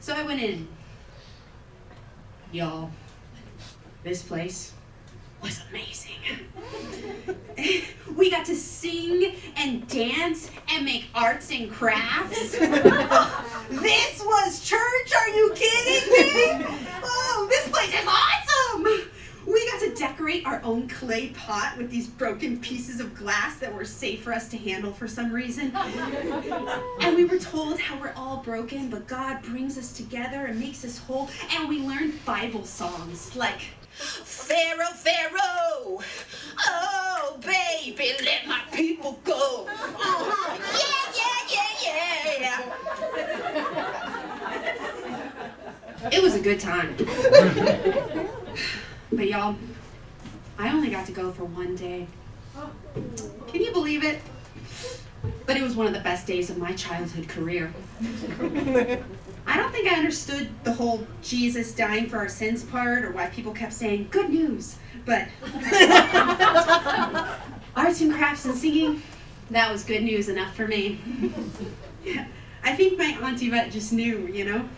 So I went in. Y'all, this place was amazing. We got to sing and dance and make arts and crafts. This was church? Are you kidding me? Oh, this place is awesome! We got to decorate our own clay pot with these broken pieces of glass that were safe for us to handle for some reason. And we were told how we're all broken, but God brings us together and makes us whole. And we learned Bible songs like, Pharaoh, Pharaoh, oh baby, let my people go. Yeah. It was a good time. But y'all, I only got to go for one day. Can you believe it? But it was one of the best days of my childhood career. I don't think I understood the whole Jesus dying for our sins part or why people kept saying, good news. But arts and crafts and singing, that was good news enough for me. I think my Aunt Yvette just knew, you know?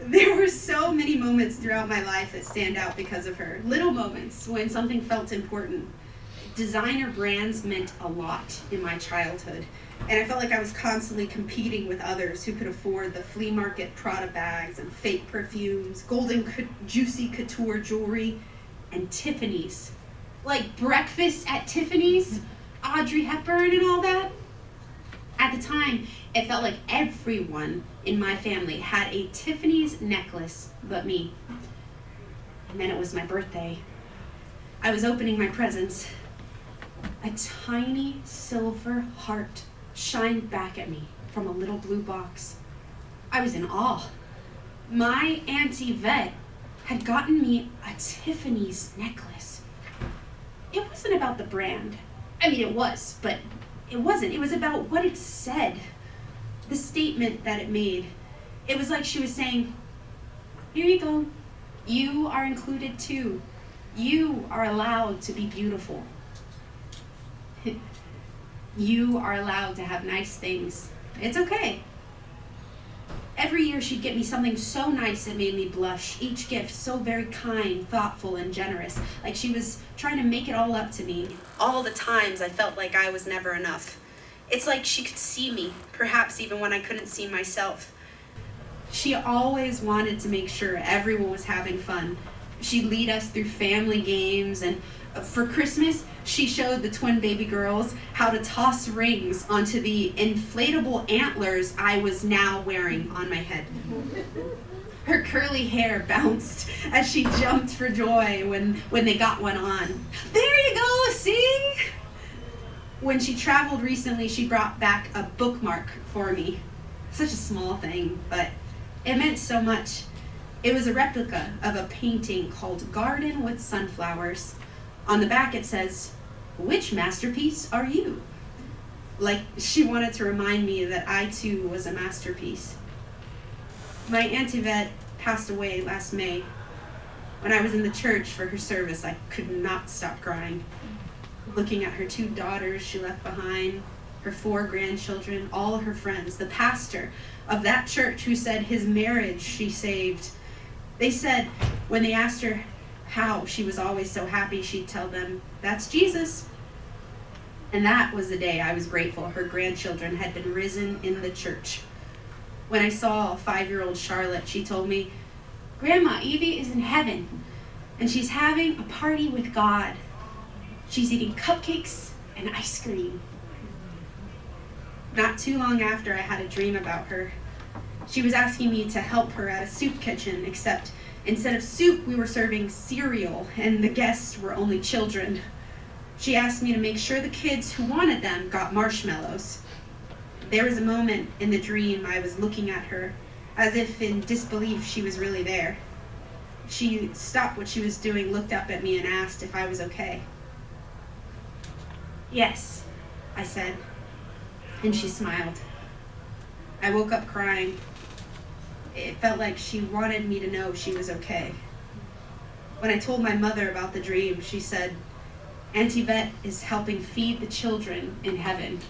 There were so many moments throughout my life that stand out because of her. Little moments when something felt important. Designer brands meant a lot in my childhood. And I felt like I was constantly competing with others who could afford the flea market Prada bags and fake perfumes, juicy couture jewelry, and Tiffany's. Like breakfast at Tiffany's, Audrey Hepburn and all that. At the time, it felt like everyone in my family had a Tiffany's necklace but me. And then it was my birthday. I was opening my presents. A tiny silver heart shined back at me from a little blue box. I was in awe. My Aunt Yvette had gotten me a Tiffany's necklace. It wasn't about the brand. I mean, it was, but it wasn't. It was about what it said, the statement that it made. It was like she was saying, here you go. You are included too. You are allowed to be beautiful. You are allowed to have nice things. It's okay. Every year she'd get me something so nice it made me blush. Each gift so very kind, thoughtful, and generous. Like she was trying to make it all up to me. All the times I felt like I was never enough. It's like she could see me, perhaps even when I couldn't see myself. She always wanted to make sure everyone was having fun. She'd lead us through family games, and for Christmas, she showed the twin baby girls how to toss rings onto the inflatable antlers I was now wearing on my head. Her curly hair bounced as she jumped for joy when they got one on. There you go, see? When she traveled recently, she brought back a bookmark for me. Such a small thing, but it meant so much. It was a replica of a painting called Garden with Sunflowers. On the back it says, "Which masterpiece are you?" Like she wanted to remind me that I too was a masterpiece. My Aunt Yvette passed away last May. When I was in the church for her service, I could not stop crying. Looking at her 2 daughters she left behind, her 4 grandchildren, all her friends, the pastor of that church who said his marriage she saved. They said when they asked her, how she was always so happy she'd tell them, "That's Jesus." And that was the day I was grateful her grandchildren had been risen in the church. When I saw 5-year-old Charlotte, she told me, "Grandma, Evie is in heaven, and she's having a party with God. She's eating cupcakes and ice cream." Not too long after, I had a dream about her. She was asking me to help her at a soup kitchen, except instead of soup, we were serving cereal, and the guests were only children. She asked me to make sure the kids who wanted them got marshmallows. There was a moment in the dream I was looking at her, as if in disbelief she was really there. She stopped what she was doing, looked up at me, and asked if I was okay. "Yes," I said, and she smiled. I woke up crying. It felt like she wanted me to know she was okay. When I told my mother about the dream, she said, "Auntie Vet is helping feed the children in heaven."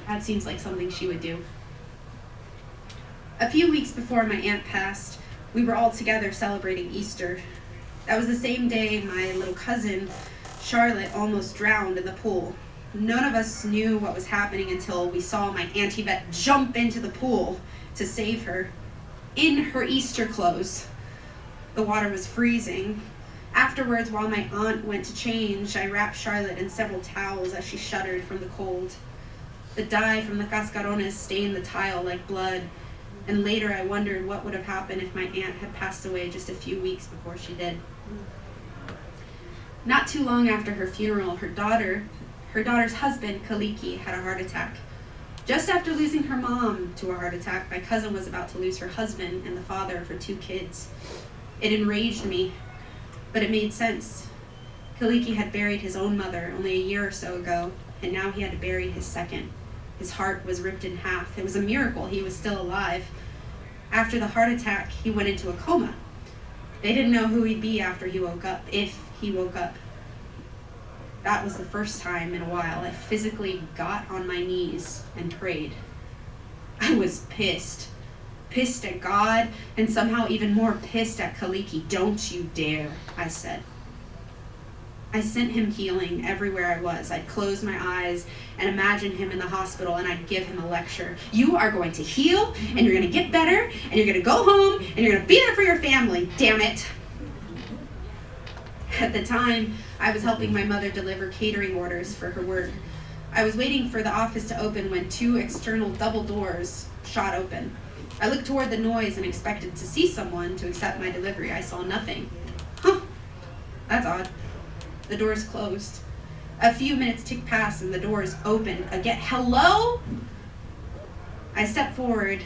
That seems like something she would do. A few weeks before my aunt passed, we were all together celebrating Easter. That was the same day my little cousin, Charlotte, almost drowned in the pool. None of us knew what was happening until we saw my Auntie Vet jump into the pool to save her, in her Easter clothes. The water was freezing. Afterwards, while my aunt went to change, I wrapped Charlotte in several towels as she shuddered from the cold. The dye from the cascarones stained the tile like blood, and later I wondered what would have happened if my aunt had passed away just a few weeks before she did. Not too long after her funeral, her daughter's husband, Kaliki, had a heart attack. Just after losing her mom to a heart attack, my cousin was about to lose her husband and the father of her 2 kids. It enraged me, but it made sense. Kaliki had buried his own mother only a year or so ago, and now he had to bury his second. His heart was ripped in half. It was a miracle he was still alive. After the heart attack, he went into a coma. They didn't know who he'd be after he woke up, if he woke up. That was the first time in a while I physically got on my knees and prayed. I was pissed. Pissed at God, and somehow even more pissed at Kaliki. "Don't you dare," I said. I sent him healing everywhere I was. I'd close my eyes and imagine him in the hospital, and I'd give him a lecture. "You are going to heal, and you're going to get better, and you're going to go home, and you're going to be there for your family, damn it." At the time, I was helping my mother deliver catering orders for her work. I was waiting for the office to open when 2 external double doors shot open. I looked toward the noise and expected to see someone to accept my delivery. I saw nothing. That's odd. The doors closed. A few minutes ticked past and the doors opened again. "Hello?" I step forward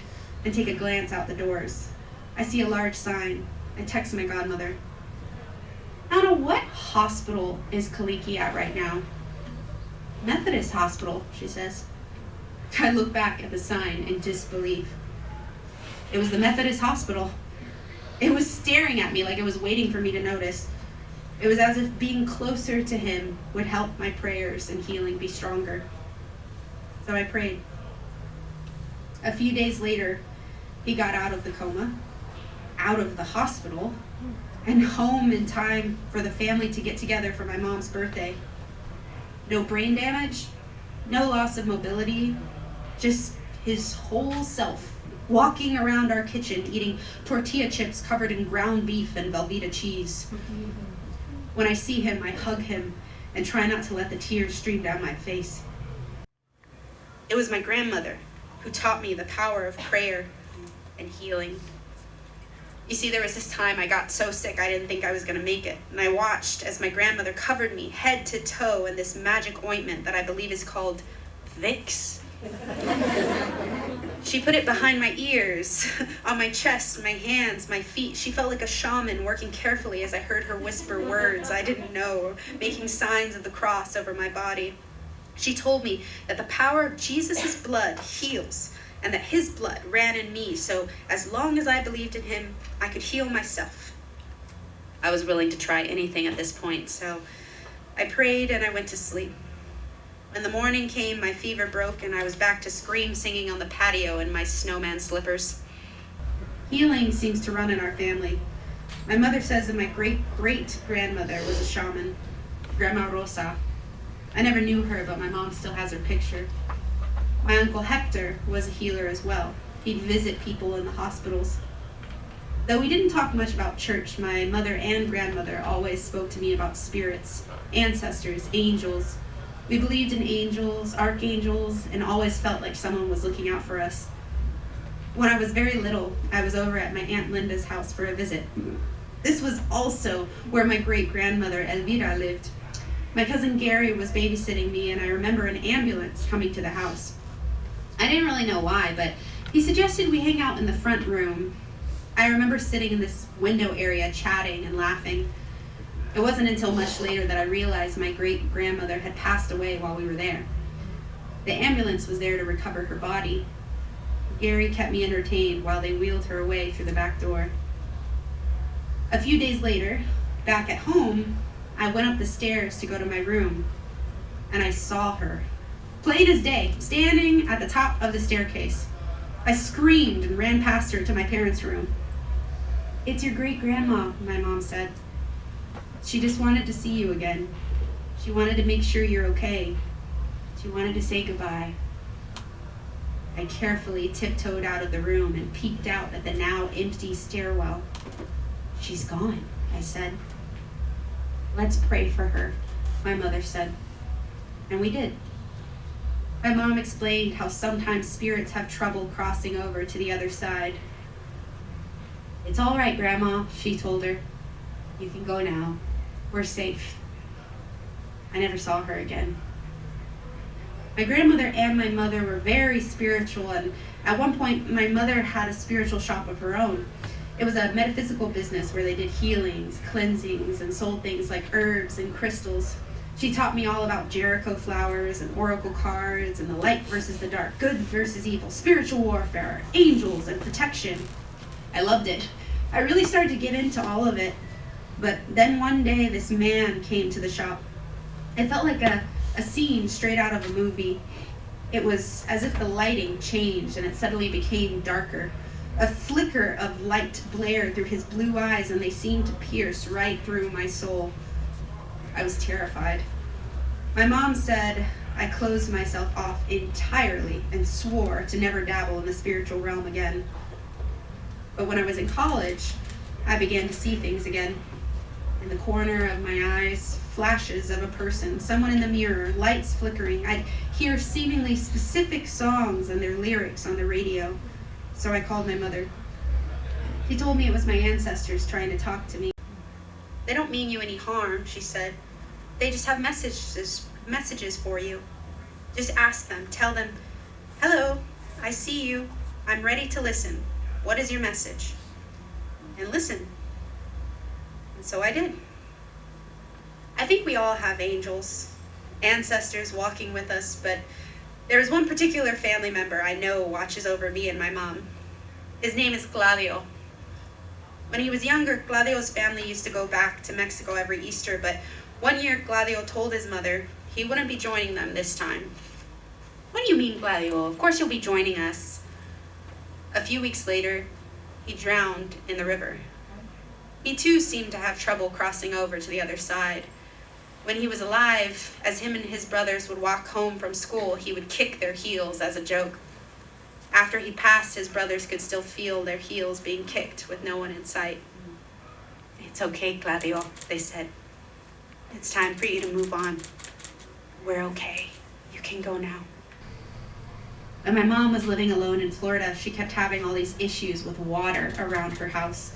and take a glance out the doors. I see a large sign. I text my godmother. "Anna, what hospital is Kaliki at right now?" "Methodist Hospital," she says. I look back at the sign in disbelief. It was the Methodist Hospital. It was staring at me like it was waiting for me to notice. It was as if being closer to him would help my prayers and healing be stronger. So I prayed. A few days later, he got out of the coma, out of the hospital, and home in time for the family to get together for my mom's birthday. No brain damage, no loss of mobility, just his whole self walking around our kitchen eating tortilla chips covered in ground beef and Velveeta cheese. When I see him, I hug him and try not to let the tears stream down my face. It was my grandmother who taught me the power of prayer and healing. You see, there was this time I got so sick I didn't think I was going to make it, and I watched as my grandmother covered me head to toe in this magic ointment that I believe is called Vicks. She put it behind my ears, on my chest, my hands, my feet. She felt like a shaman working carefully as I heard her whisper words I didn't know, making signs of the cross over my body. She told me that the power of Jesus' blood heals, and that his blood ran in me, so as long as I believed in him, I could heal myself. I was willing to try anything at this point, so I prayed and I went to sleep. When the morning came, my fever broke and I was back to scream singing on the patio in my snowman slippers. Healing seems to run in our family. My mother says that my great-great-grandmother was a shaman, Grandma Rosa. I never knew her, but my mom still has her picture. My Uncle Hector was a healer as well. He'd visit people in the hospitals. Though we didn't talk much about church, my mother and grandmother always spoke to me about spirits, ancestors, angels. We believed in angels, archangels, and always felt like someone was looking out for us. When I was very little, I was over at my Aunt Linda's house for a visit. This was also where my great-grandmother Elvira lived. My cousin Gary was babysitting me, and I remember an ambulance coming to the house. I didn't really know why, but he suggested we hang out in the front room. I remember sitting in this window area chatting and laughing. It wasn't until much later that I realized my great-grandmother had passed away while we were there. The ambulance was there to recover her body. Gary kept me entertained while they wheeled her away through the back door. A few days later, back at home, I went up the stairs to go to my room, and I saw her, plain as day, standing at the top of the staircase. I screamed and ran past her to my parents' room. "It's your great-grandma," my mom said. "She just wanted to see you again. She wanted to make sure you're okay. She wanted to say goodbye." I carefully tiptoed out of the room and peeked out at the now empty stairwell. "She's gone," I said. "Let's pray for her," my mother said. And we did. My mom explained how sometimes spirits have trouble crossing over to the other side. "It's all right, Grandma," she told her. "You can go now. We're safe." I never saw her again. My grandmother and my mother were very spiritual, and at one point my mother had a spiritual shop of her own. It was a metaphysical business where they did healings, cleansings, and sold things like herbs and crystals. She taught me all about Jericho flowers and oracle cards and the light versus the dark, good versus evil, spiritual warfare, angels, and protection. I loved it. I really started to get into all of it. But then one day this man came to the shop. It felt like a scene straight out of a movie. It was as if the lighting changed and it suddenly became darker. A flicker of light blared through his blue eyes, and they seemed to pierce right through my soul. I was terrified. My mom said I closed myself off entirely and swore to never dabble in the spiritual realm again. But when I was in college, I began to see things again. In the corner of my eyes, flashes of a person, someone in the mirror, lights flickering. I'd hear seemingly specific songs and their lyrics on the radio. So I called my mother. She told me it was my ancestors trying to talk to me. "They don't mean you any harm," she said. "They just have messages for you. Just ask them, tell them, 'Hello, I see you. I'm ready to listen. What is your message?' And listen." And so I did. I think we all have angels, ancestors walking with us, but there is one particular family member I know watches over me and my mom. His name is Gladio. When he was younger, Gladio's family used to go back to Mexico every Easter, but one year Gladio told his mother he wouldn't be joining them this time. "What do you mean, Gladio? Of course you'll be joining us." A few weeks later, he drowned in the river. He too seemed to have trouble crossing over to the other side. When he was alive, as him and his brothers would walk home from school, he would kick their heels as a joke. After he passed, his brothers could still feel their heels being kicked with no one in sight. "It's okay, Gladio," they said. "It's time for you to move on. We're okay. You can go now." When my mom was living alone in Florida, she kept having all these issues with water around her house.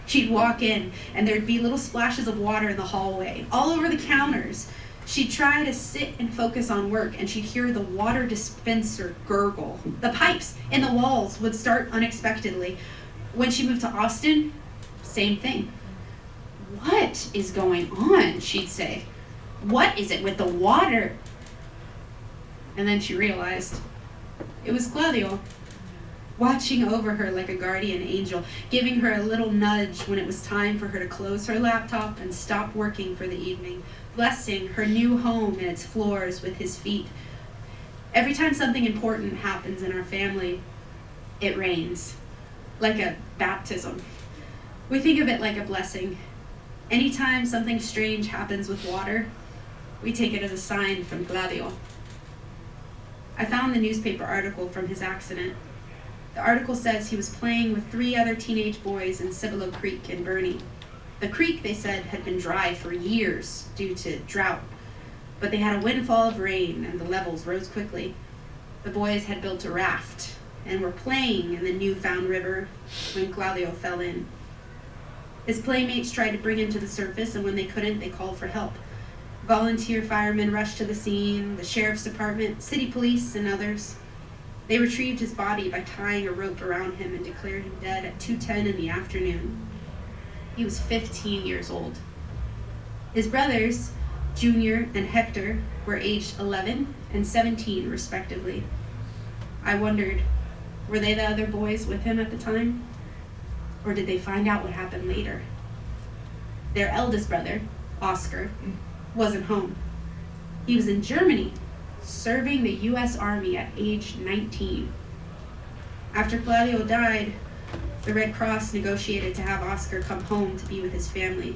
She'd walk in, and there'd be little splashes of water in the hallway, all over the counters. She'd try to sit and focus on work, and she'd hear the water dispenser gurgle. The pipes in the walls would start unexpectedly. When she moved to Austin, same thing. "What is going on?" she'd say. "What is it with the water?" And then she realized it was Gladio, watching over her like a guardian angel, giving her a little nudge when it was time for her to close her laptop and stop working for the evening, blessing her new home and its floors with his feet. Every time something important happens in our family, it rains, like a baptism. We think of it like a blessing. Anytime something strange happens with water, we take it as a sign from Gladio. I found the newspaper article from his accident. The article says he was playing with 3 other teenage boys in Cibolo Creek in Bernie. The creek, they said, had been dry for years due to drought, but they had a windfall of rain and the levels rose quickly. The boys had built a raft and were playing in the newfound river when Gladio fell in. His playmates tried to bring him to the surface, and when they couldn't, they called for help. Volunteer firemen rushed to the scene, the sheriff's department, city police, and others. They retrieved his body by tying a rope around him and declared him dead at 2:10 in the afternoon. He was 15 years old. His brothers, Junior and Hector, were aged 11 and 17 respectively. I wondered, were they the other boys with him at the time? Or did they find out what happened later? Their eldest brother, Oscar, wasn't home. He was in Germany, serving the U.S. Army at age 19. After Gladio died, the Red Cross negotiated to have Oscar come home to be with his family,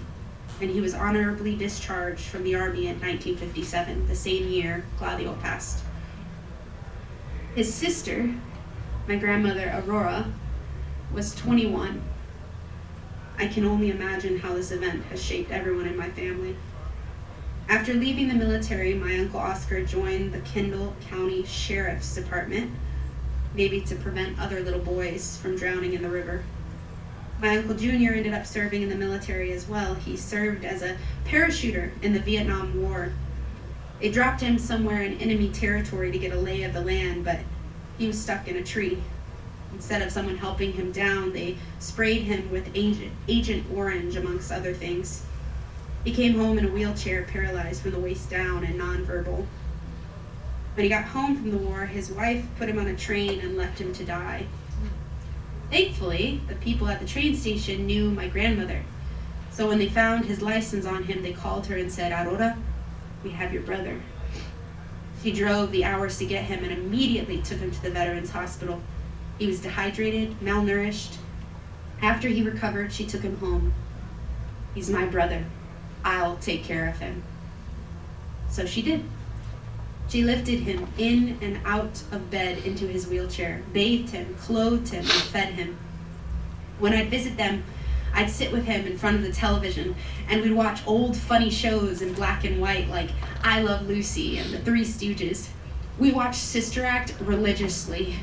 and he was honorably discharged from the Army in 1957, the same year Gladio passed. His sister, my grandmother Aurora, was 21. I can only imagine how this event has shaped everyone in my family. After leaving the military, my Uncle Oscar joined the Kendall County Sheriff's Department, maybe to prevent other little boys from drowning in the river. My Uncle Junior ended up serving in the military as well. He served as a parachuter in the Vietnam War. They dropped him somewhere in enemy territory to get a lay of the land, but he was stuck in a tree. Instead of someone helping him down, they sprayed him with Agent Orange, amongst other things. He came home in a wheelchair, paralyzed from the waist down and nonverbal. When he got home from the war, his wife put him on a train and left him to die. Thankfully, the people at the train station knew my grandmother. So when they found his license on him, they called her and said, "Aurora, we have your brother." She drove the hours to get him and immediately took him to the Veterans Hospital. He was dehydrated, malnourished. After he recovered, she took him home. "He's my brother. I'll take care of him." So she did. She lifted him in and out of bed into his wheelchair, bathed him, clothed him, and fed him. When I'd visit them, I'd sit with him in front of the television, and we'd watch old funny shows in black and white like I Love Lucy and the Three Stooges. We watched Sister Act religiously,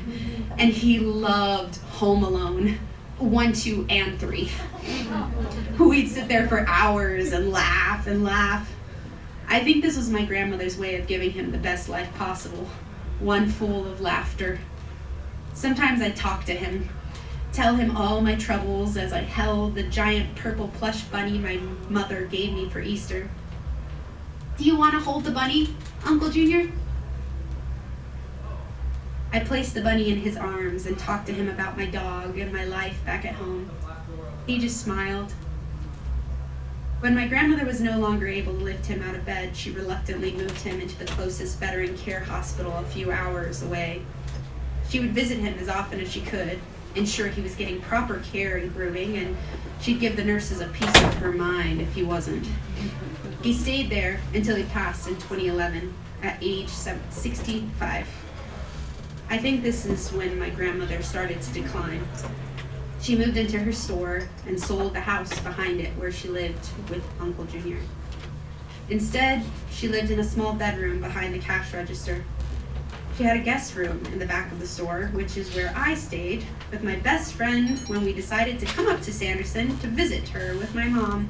and he loved Home Alone 1, 2, and 3. We'd sit there for hours and laugh and laugh. I think this was my grandmother's way of giving him the best life possible, one full of laughter. Sometimes I'd talk to him, tell him all my troubles as I held the giant purple plush bunny my mother gave me for Easter. "Do you want to hold the bunny, Uncle Junior?" I placed the bunny in his arms and talked to him about my dog and my life back at home. He just smiled. When my grandmother was no longer able to lift him out of bed, she reluctantly moved him into the closest veteran care hospital a few hours away. She would visit him as often as she could, ensure he was getting proper care and grooming, and she'd give the nurses a piece of her mind if he wasn't. He stayed there until he passed in 2011 at age 65. I think this is when my grandmother started to decline. She moved into her store and sold the house behind it where she lived with Uncle Junior. Instead, she lived in a small bedroom behind the cash register. She had a guest room in the back of the store, which is where I stayed with my best friend when we decided to come up to Sanderson to visit her with my mom.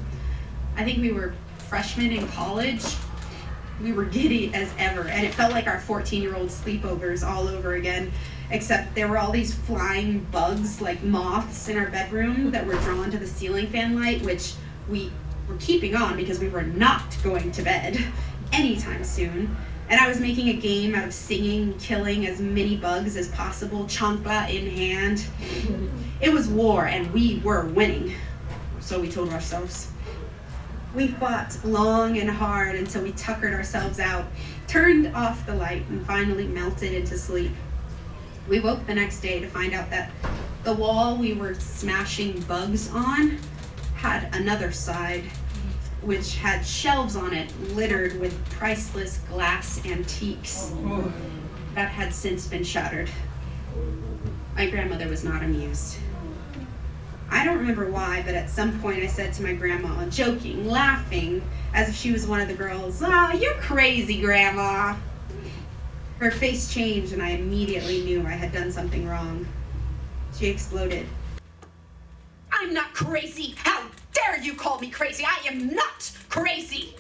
I think we were freshmen in college. We were giddy as ever, and it felt like our 14-year-old sleepovers all over again, except there were all these flying bugs like moths in our bedroom that were drawn to the ceiling fan light, which we were keeping on because we were not going to bed anytime soon. And I was making a game out of singing and killing as many bugs as possible, chancla in hand. It was war, and we were winning, so we told ourselves. We fought long and hard until we tuckered ourselves out, turned off the light, and finally melted into sleep. We woke the next day to find out that the wall we were smashing bugs on had another side, which had shelves on it littered with priceless glass antiques that had since been shattered. My grandmother was not amused. I don't remember why, but at some point I said to my grandma, joking, laughing, as if she was one of the girls, "Ah, you're crazy, Grandma." Her face changed and I immediately knew I had done something wrong. She exploded. "I'm not crazy! How dare you call me crazy? I am not crazy!"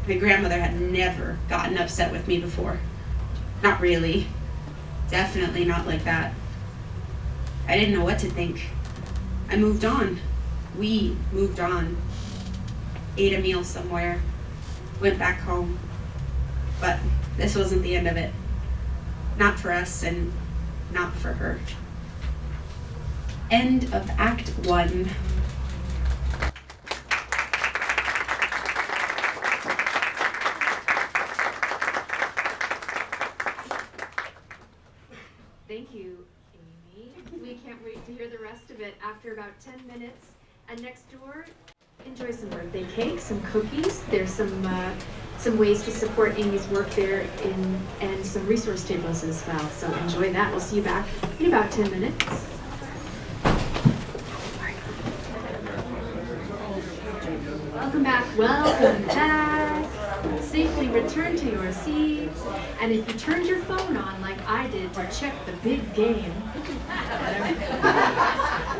My grandmother had never gotten upset with me before. Not really. Definitely not like that. I didn't know what to think. I moved on. We moved on. Ate a meal somewhere. Went back home. But this wasn't the end of it. Not for us and not for her. End of Act 1. Thank you, Amy. We can't wait to hear the rest of it after about 10 minutes. And next door, enjoy some birthday cake, some cookies. There's some ways to support Amy's work there and some resource tables as well. So enjoy that. We'll see you back in about 10 minutes. Welcome back. Welcome back. Safely return to your seats. And if you turned your phone on like I did to check the big game,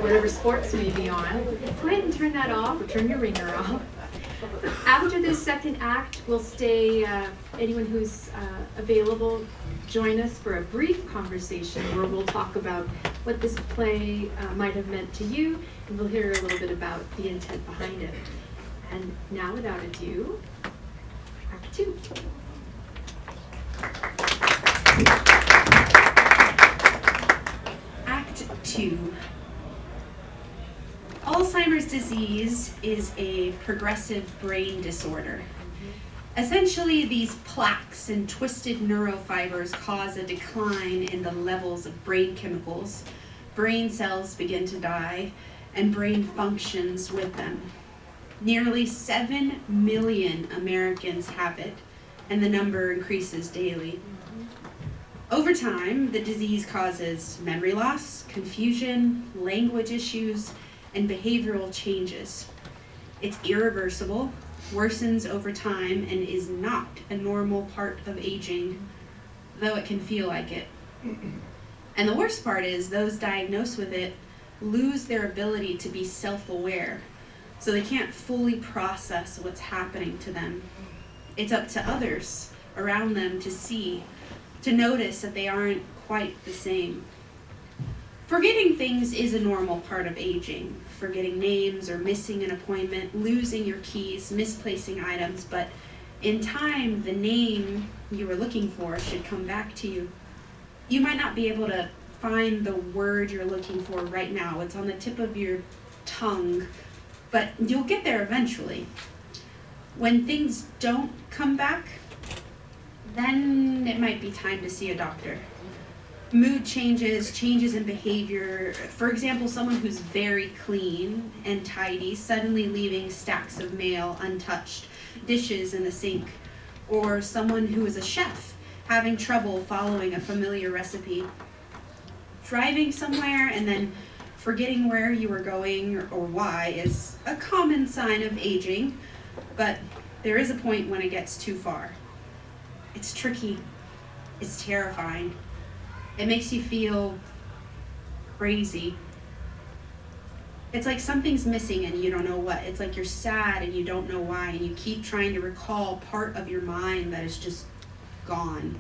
whatever sports may be on, go ahead and turn that off or turn your ringer off. After this second act, we'll stay, anyone who's available, join us for a brief conversation where we'll talk about what this play might have meant to you, and we'll hear a little bit about the intent behind it. And now, without ado, Act 2. Act 2. Alzheimer's disease is a progressive brain disorder. Essentially, these plaques and twisted neurofibers cause a decline in the levels of brain chemicals. Brain cells begin to die, and brain functions with them. Nearly 7 million Americans have it, and the number increases daily. Over time, the disease causes memory loss, confusion, language issues, and behavioral changes. It's irreversible, worsens over time, and is not a normal part of aging, though it can feel like it. And the worst part is those diagnosed with it lose their ability to be self-aware, so they can't fully process what's happening to them. It's up to others around them to see, to notice that they aren't quite the same. Forgetting things is a normal part of aging. Forgetting names or missing an appointment, losing your keys, misplacing items, but in time, the name you were looking for should come back to you. You might not be able to find the word you're looking for right now. It's on the tip of your tongue, but you'll get there eventually. When things don't come back, then it might be time to see a doctor. Mood changes, changes in behavior. For example, someone who's very clean and tidy suddenly leaving stacks of mail untouched, dishes in the sink. Or someone who is a chef having trouble following a familiar recipe. Driving somewhere and then forgetting where you were going or why is a common sign of aging, but there is a point when it gets too far. It's tricky. It's terrifying. It makes you feel crazy. It's like something's missing and you don't know what. It's like you're sad and you don't know why, and you keep trying to recall part of your mind that is just gone.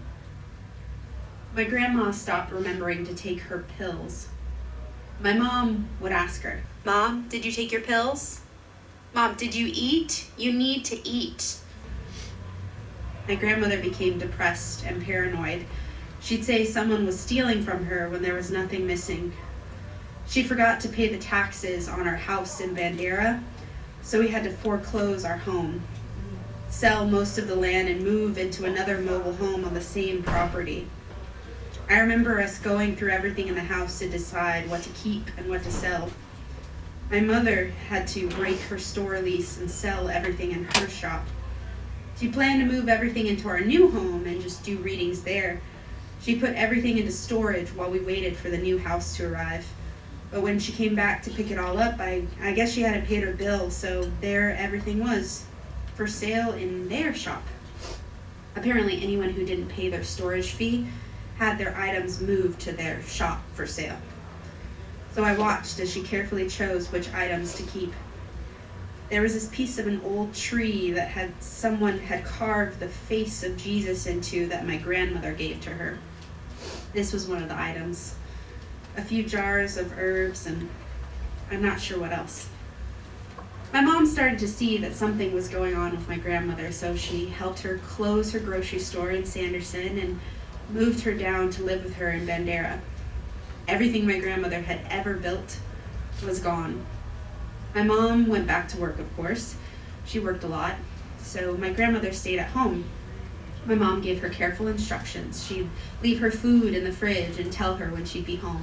My grandma stopped remembering to take her pills. My mom would ask her, "Mom, did you take your pills? Mom, did you eat? You need to eat." My grandmother became depressed and paranoid. She'd say someone was stealing from her when there was nothing missing. She forgot to pay the taxes on our house in Bandera, so we had to foreclose our home, sell most of the land, and move into another mobile home on the same property. I remember us going through everything in the house to decide what to keep and what to sell. My mother had to break her store lease and sell everything in her shop. She planned to move everything into our new home and just do readings there. She put everything into storage while we waited for the new house to arrive. But when she came back to pick it all up, I guess she hadn't paid her bill, so there everything was, for sale in their shop. Apparently anyone who didn't pay their storage fee had their items moved to their shop for sale. So I watched as she carefully chose which items to keep. There was this piece of an old tree that someone had carved the face of Jesus into that my grandmother gave to her. This was one of the items. A few jars of herbs, and I'm not sure what else. My mom started to see that something was going on with my grandmother, so she helped her close her grocery store in Sanderson and moved her down to live with her in Bandera. Everything my grandmother had ever built was gone. My mom went back to work, of course. She worked a lot, so my grandmother stayed at home. My mom gave her careful instructions. She'd leave her food in the fridge and tell her when she'd be home.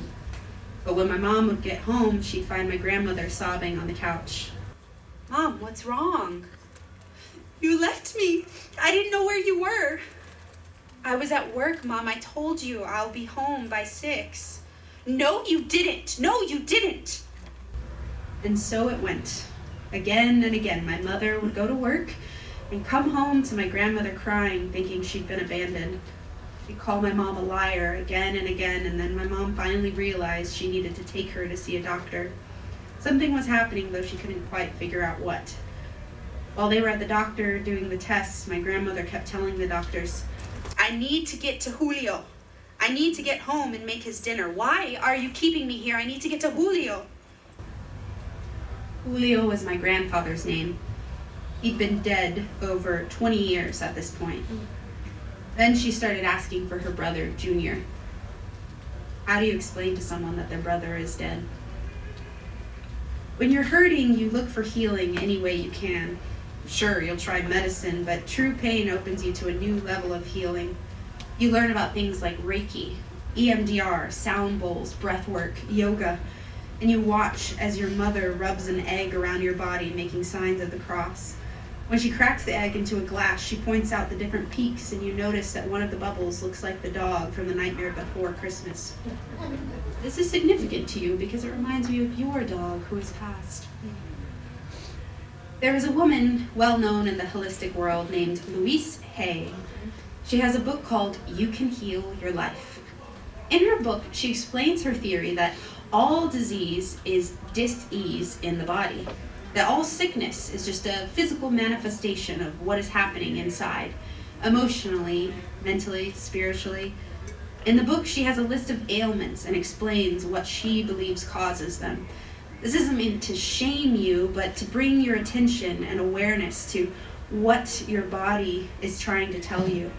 But when my mom would get home, she'd find my grandmother sobbing on the couch. "Mom, what's wrong?" "You left me. I didn't know where you were." "I was at work, Mom. I told you I'll be home by 6. "No, you didn't. No, you didn't." And so it went. Again and again, my mother would go to work and come home to my grandmother crying, thinking she'd been abandoned. She'd call my mom a liar again and again, and then my mom finally realized she needed to take her to see a doctor. Something was happening, though she couldn't quite figure out what. While they were at the doctor doing the tests, my grandmother kept telling the doctors, "I need to get to Julio. I need to get home and make his dinner. Why are you keeping me here? I need to get to Julio." Julio was my grandfather's name. He'd been dead over 20 years at this point. Then she started asking for her brother, Junior. How do you explain to someone that their brother is dead? When you're hurting, you look for healing any way you can. Sure, you'll try medicine, but true pain opens you to a new level of healing. You learn about things like Reiki, EMDR, sound bowls, breath work, yoga, and you watch as your mother rubs an egg around your body, making signs of the cross. When she cracks the egg into a glass, she points out the different peaks, and you notice that one of the bubbles looks like the dog from The Nightmare Before Christmas. This is significant to you because it reminds you of your dog who has passed. There is a woman well known in the holistic world named Louise Hay. She has a book called You Can Heal Your Life. In her book, she explains her theory that all disease is dis-ease in the body, that all sickness is just a physical manifestation of what is happening inside, emotionally, mentally, spiritually. In the book, she has a list of ailments and explains what she believes causes them. This isn't meant to shame you, but to bring your attention and awareness to what your body is trying to tell you.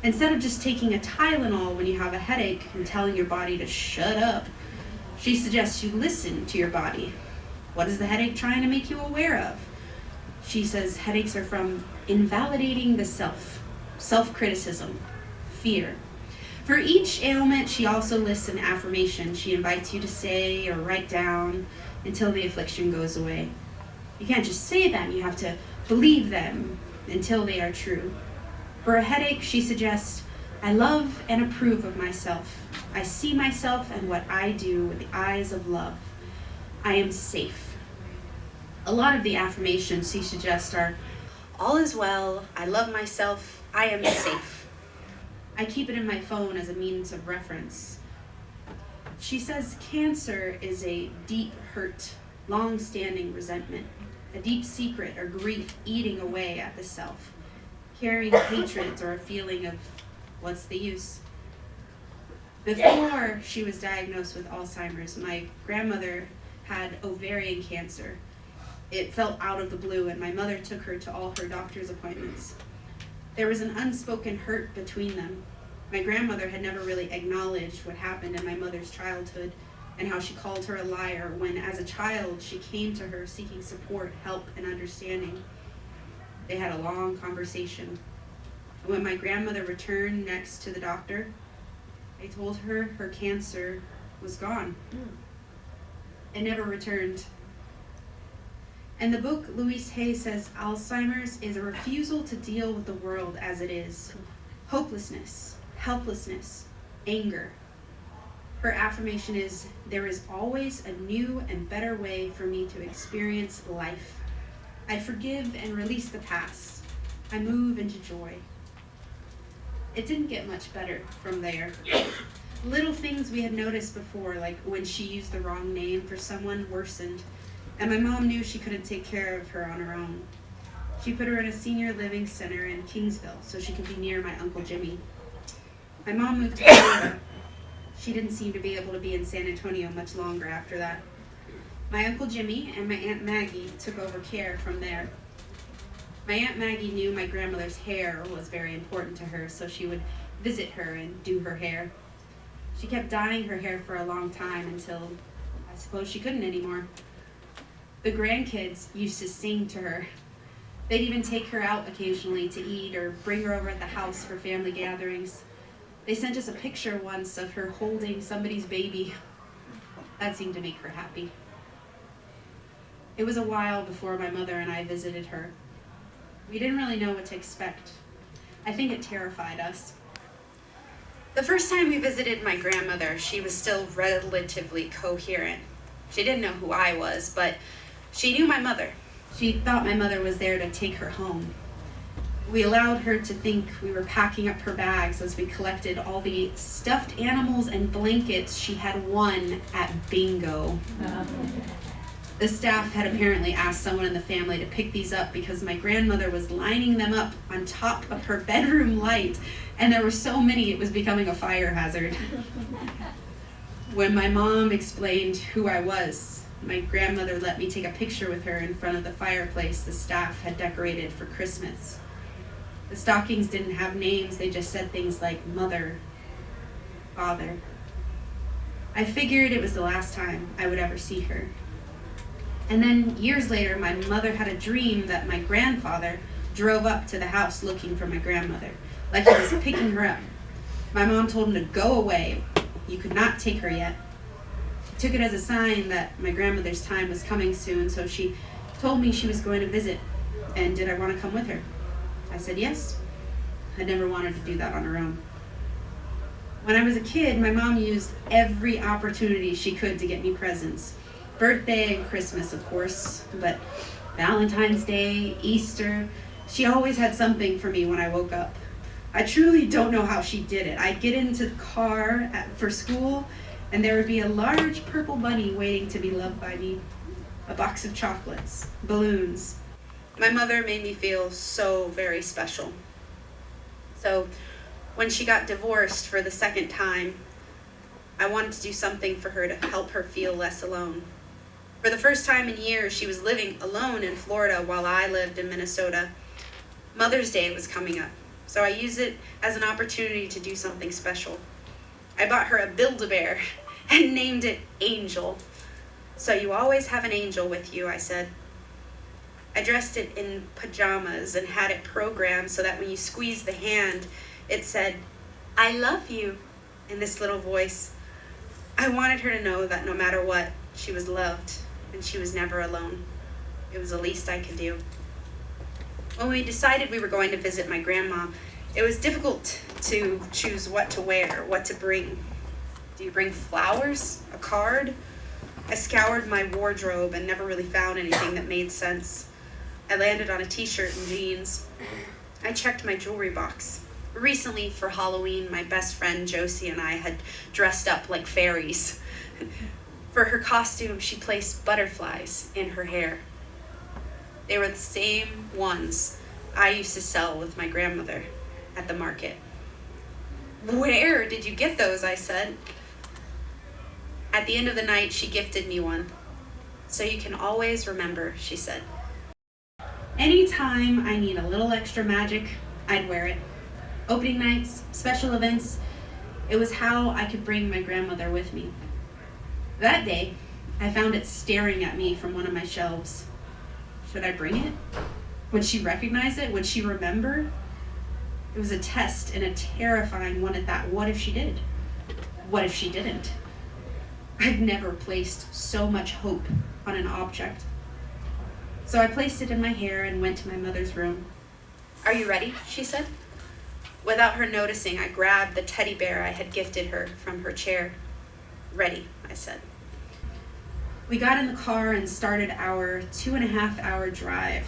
Instead of just taking a Tylenol when you have a headache and telling your body to shut up, she suggests you listen to your body. What is the headache trying to make you aware of? She says headaches are from invalidating the self, self-criticism, fear. For each ailment, she also lists an affirmation she invites you to say or write down until the affliction goes away. You can't just say them, you have to believe them until they are true. For a headache, she suggests, I love and approve of myself. I see myself and what I do with the eyes of love. I am safe. A lot of the affirmations she suggests are, all is well, I love myself, I am safe. I keep it in my phone as a means of reference. She says cancer is a deep hurt, long-standing resentment, a deep secret or grief eating away at the self, carrying hatreds or a feeling of, what's the use? Before she was diagnosed with Alzheimer's, my grandmother had ovarian cancer. It felt out of the blue, and my mother took her to all her doctor's appointments. There was an unspoken hurt between them. My grandmother had never really acknowledged what happened in my mother's childhood and how she called her a liar when, as a child, she came to her seeking support, help, and understanding. They had a long conversation. And when my grandmother returned next to the doctor, I told her her cancer was gone. It never returned. In the book, Louise Hay says Alzheimer's is a refusal to deal with the world as it is. Hopelessness, helplessness, anger. Her affirmation is, there is always a new and better way for me to experience life. I forgive and release the past. I move into joy. It didn't get much better from there. Little things we had noticed before, like when she used the wrong name for someone, worsened, and my mom knew she couldn't take care of her on her own. She put her in a senior living center in Kingsville so she could be near my Uncle Jimmy. My mom moved to Florida. She didn't seem to be able to be in San Antonio much longer after that. My Uncle Jimmy and my Aunt Maggie took over care from there. My Aunt Maggie knew my grandmother's hair was very important to her, so she would visit her and do her hair. She kept dyeing her hair for a long time until I suppose she couldn't anymore. The grandkids used to sing to her. They'd even take her out occasionally to eat or bring her over at the house for family gatherings. They sent us a picture once of her holding somebody's baby. That seemed to make her happy. It was a while before my mother and I visited her. We didn't really know what to expect. I think it terrified us. The first time we visited my grandmother, she was still relatively coherent. She didn't know who I was, but she knew my mother. She thought my mother was there to take her home. We allowed her to think we were packing up her bags as we collected all the stuffed animals and blankets she had won at bingo. The staff had apparently asked someone in the family to pick these up because my grandmother was lining them up on top of her bedroom light, and there were so many it was becoming a fire hazard. When my mom explained who I was, my grandmother let me take a picture with her in front of the fireplace the staff had decorated for Christmas. The stockings didn't have names, they just said things like mother, father. I figured it was the last time I would ever see her. And then years later, my mother had a dream that my grandfather drove up to the house looking for my grandmother, like he was picking her up. My mom told him to go away. You could not take her yet. I took it as a sign that my grandmother's time was coming soon, so she told me she was going to visit, and did I want to come with her? I said yes. I never wanted to do that on her own. When I was a kid, my mom used every opportunity she could to get me presents. Birthday and Christmas, of course, but Valentine's Day, Easter, she always had something for me when I woke up. I truly don't know how she did it. I'd get into the car for school, and there would be a large purple bunny waiting to be loved by me, a box of chocolates, balloons. My mother made me feel so very special. So when she got divorced for the second time, I wanted to do something for her to help her feel less alone. For the first time in years, she was living alone in Florida while I lived in Minnesota. Mother's Day was coming up, so I used it as an opportunity to do something special. I bought her a Build-A-Bear and named it Angel. So you always have an angel with you, I said. I dressed it in pajamas and had it programmed so that when you squeezed the hand, it said, "I love you," in this little voice. I wanted her to know that no matter what, she was loved and she was never alone. It was the least I could do. When we decided we were going to visit my grandma, it was difficult to choose what to wear, what to bring. Do you bring flowers? A card? I scoured my wardrobe and never really found anything that made sense. I landed on a t-shirt and jeans. I checked my jewelry box. Recently, for Halloween, my best friend Josie and I had dressed up like fairies. For her costume, she placed butterflies in her hair. They were the same ones I used to sell with my grandmother at the market. "Where did you get those?" I said. At the end of the night, she gifted me one. "So you can always remember," she said. Anytime I need a little extra magic, I'd wear it. Opening nights, special events, it was how I could bring my grandmother with me. That day, I found it staring at me from one of my shelves. Should I bring it? Would she recognize it? Would she remember? It was a test, and a terrifying one at that. What if she did? What if she didn't? I've never placed so much hope on an object. So I placed it in my hair and went to my mother's room. "Are you ready?" she said. Without her noticing, I grabbed the teddy bear I had gifted her from her chair. "Ready," I said. We got in the car and started our 2.5-hour drive.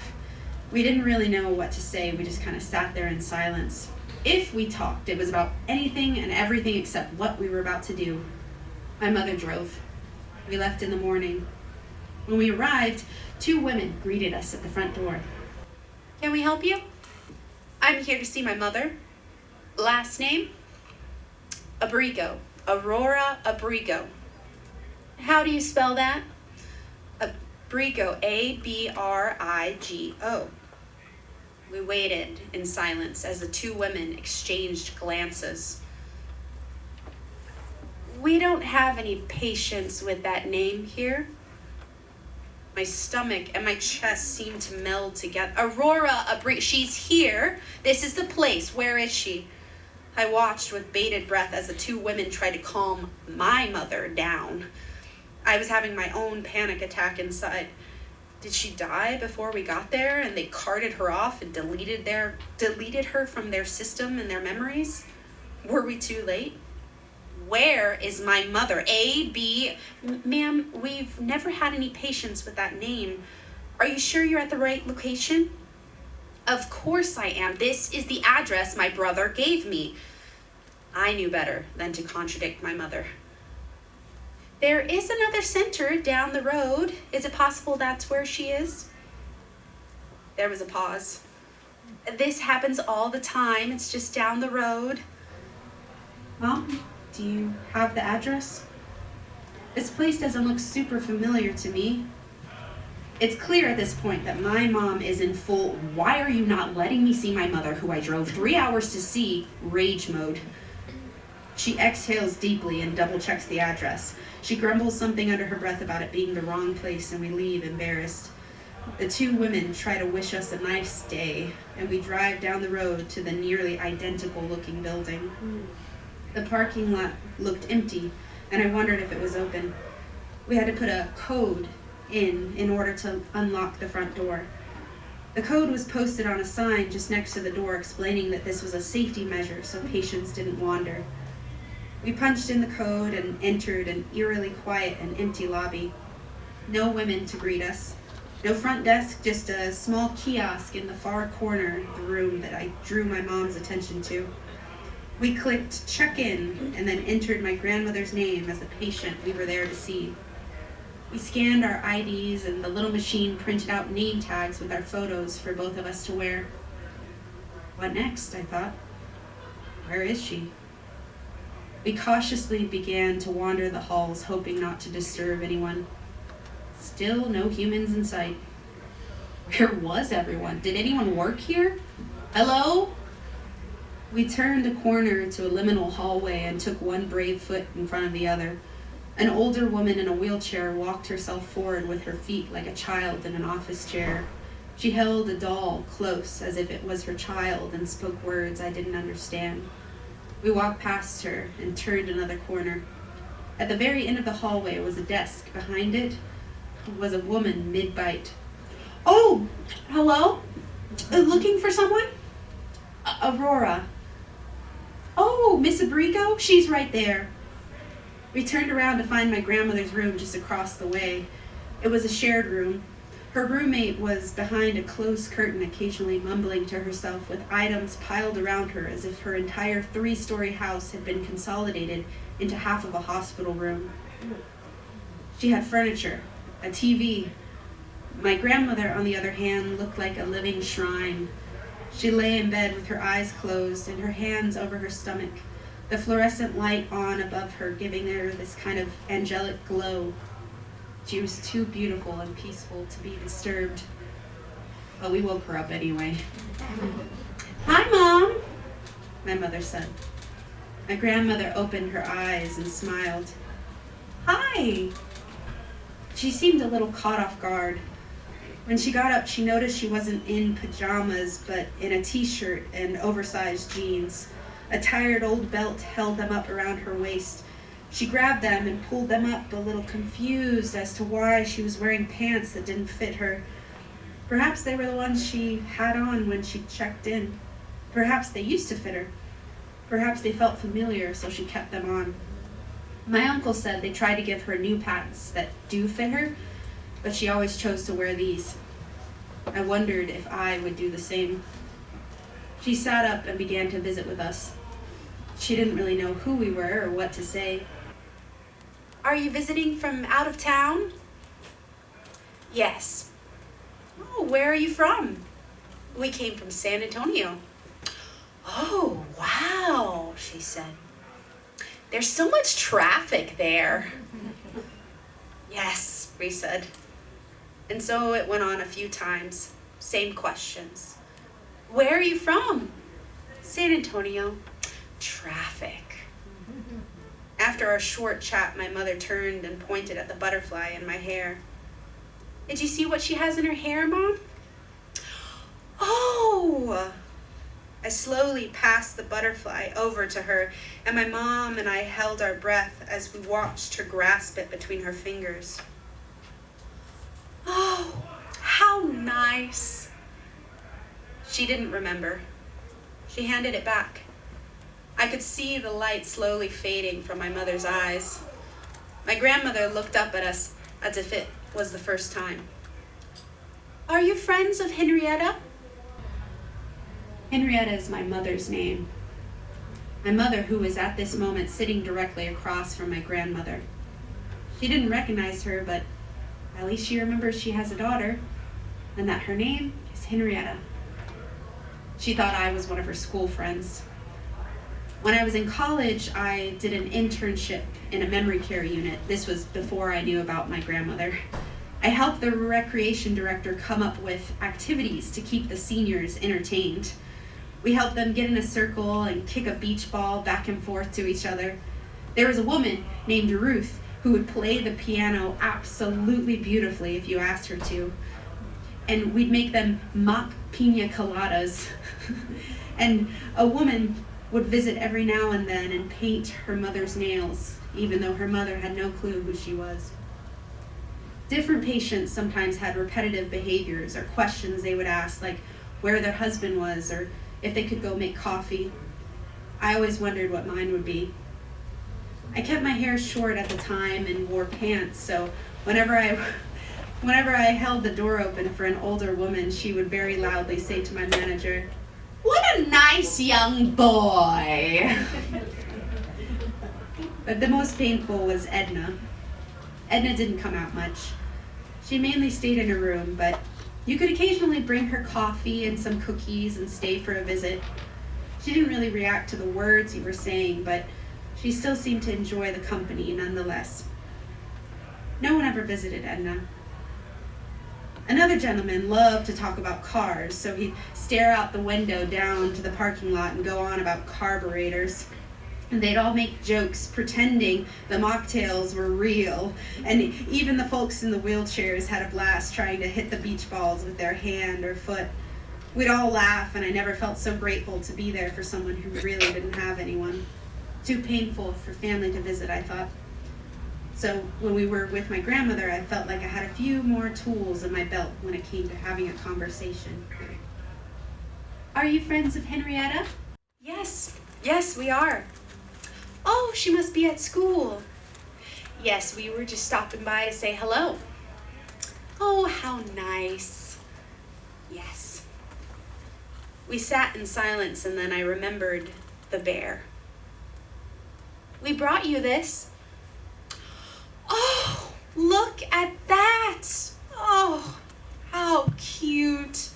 We didn't really know what to say. We just kind of sat there in silence. If we talked, it was about anything and everything except what we were about to do. My mother drove. We left in the morning. When we arrived, 2 women greeted us at the front door. "Can we help you?" "I'm here to see my mother." "Last name?" "Abrigo. Aurora Abrigo." "How do you spell that?" "Abrigo. Abrigo." We waited in silence as the 2 women exchanged glances. "We don't have any patients with that name here." My stomach and my chest seemed to meld together. "Aurora Abrigo. She's here. This is the place. Where is she?" I watched with bated breath as the 2 women tried to calm my mother down. I was having my own panic attack inside. Did she die before we got there and they carted her off and deleted her from their system and their memories? Were we too late? "Where is my mother?" "Ma'am, we've never had any patients with that name. Are you sure you're at the right location?" "Of course I am. This is the address my brother gave me." I knew better than to contradict my mother. "There is another center down the road. Is it possible that's where she is?" There was a pause. "This happens all the time. It's just down the road." "Mom, do you have the address? This place doesn't look super familiar to me." It's clear at this point that my mom is in full "why are you not letting me see my mother who I drove 3 hours to see" rage mode. She exhales deeply and double checks the address. She grumbles something under her breath about it being the wrong place, and we leave embarrassed. The 2 women try to wish us a nice day, and we drive down the road to the nearly identical looking building. The parking lot looked empty, and I wondered if it was open. We had to put a code in order to unlock the front door. The code was posted on a sign just next to the door explaining that this was a safety measure so patients didn't wander. We punched in the code and entered an eerily quiet and empty lobby. No women to greet us. No front desk, just a small kiosk in the far corner of the room that I drew my mom's attention to. We clicked check in and then entered my grandmother's name as the patient we were there to see. We scanned our IDs and the little machine printed out name tags with our photos for both of us to wear. What next, I thought. Where is she? We cautiously began to wander the halls, hoping not to disturb anyone. Still no humans in sight. Where was everyone? Did anyone work here? Hello? We turned a corner to a liminal hallway and took one brave foot in front of the other. An older woman in a wheelchair walked herself forward with her feet like a child in an office chair. She held a doll close as if it was her child and spoke words I didn't understand. We walked past her and turned another corner. At the very end of the hallway was a desk. Behind it was a woman mid-bite. "Oh, hello? Looking for someone?" "Aurora." "Oh, Miss Abrigo? She's right there." We turned around to find my grandmother's room just across the way. It was a shared room. Her roommate was behind a closed curtain, occasionally mumbling to herself with items piled around her as if her entire 3-story house had been consolidated into half of a hospital room. She had furniture, a TV. My grandmother, on the other hand, looked like a living shrine. She lay in bed with her eyes closed and her hands over her stomach, the fluorescent light on above her giving her this kind of angelic glow. She was too beautiful and peaceful to be disturbed, but we woke her up anyway. "Hi, Mom," my mother said. My grandmother opened her eyes and smiled. "Hi." She seemed a little caught off guard. When she got up, she noticed she wasn't in pajamas, but in a t-shirt and oversized jeans. A tired old belt held them up around her waist. She grabbed them and pulled them up, a little confused as to why she was wearing pants that didn't fit her. Perhaps they were the ones she had on when she checked in. Perhaps they used to fit her. Perhaps they felt familiar, so she kept them on. My uncle said they tried to give her new pants that do fit her, but she always chose to wear these. I wondered if I would do the same. She sat up and began to visit with us. She didn't really know who we were or what to say. "Are you visiting from out of town?" "Yes." "Oh, where are you from?" "We came from San Antonio." "Oh, wow," she said. "There's so much traffic there." "Yes," we said. And so it went on a few times. Same questions. "Where are you from?" "San Antonio." Traffic. After our short chat, my mother turned and pointed at the butterfly in my hair. "Did you see what she has in her hair, Mom?" "Oh!" I slowly passed the butterfly over to her, and my mom and I held our breath as we watched her grasp it between her fingers. "Oh, how nice." She didn't remember. She handed it back. I could see the light slowly fading from my mother's eyes. My grandmother looked up at us as if it was the first time. "Are you friends of Henrietta?" Henrietta is my mother's name. My mother, who was at this moment sitting directly across from my grandmother. She didn't recognize her, but at least she remembers she has a daughter, and that her name is Henrietta. She thought I was one of her school friends. When I was in college, I did an internship in a memory care unit. This was before I knew about my grandmother. I helped the recreation director come up with activities to keep the seniors entertained. We helped them get in a circle and kick a beach ball back and forth to each other. There was a woman named Ruth who would play the piano absolutely beautifully if you asked her to. And we'd make them mock pina coladas. And a woman would visit every now and then and paint her mother's nails, even though her mother had no clue who she was. Different patients sometimes had repetitive behaviors or questions they would ask, like where their husband was or if they could go make coffee. I always wondered what mine would be. I kept my hair short at the time and wore pants, so whenever I held the door open for an older woman, she would very loudly say to my manager, "What a nice young boy." But the most painful was Edna. Edna didn't come out much. She mainly stayed in her room, but you could occasionally bring her coffee and some cookies and stay for a visit. She didn't really react to the words you were saying, but she still seemed to enjoy the company nonetheless. No one ever visited Edna. Another gentleman loved to talk about cars, so he'd stare out the window down to the parking lot and go on about carburetors. And they'd all make jokes pretending the mocktails were real, and even the folks in the wheelchairs had a blast trying to hit the beach balls with their hand or foot. We'd all laugh, and I never felt so grateful to be there for someone who really didn't have anyone. Too painful for family to visit, I thought. So when we were with my grandmother, I felt like I had a few more tools in my belt when it came to having a conversation. "Are you friends of Henrietta?" Yes, we are." "Oh, she must be at school." "Yes, we were just stopping by to say hello." "Oh, how nice." "Yes." We sat in silence, and then I remembered the bear. "We brought you this." "Oh, look at that. Oh, how cute."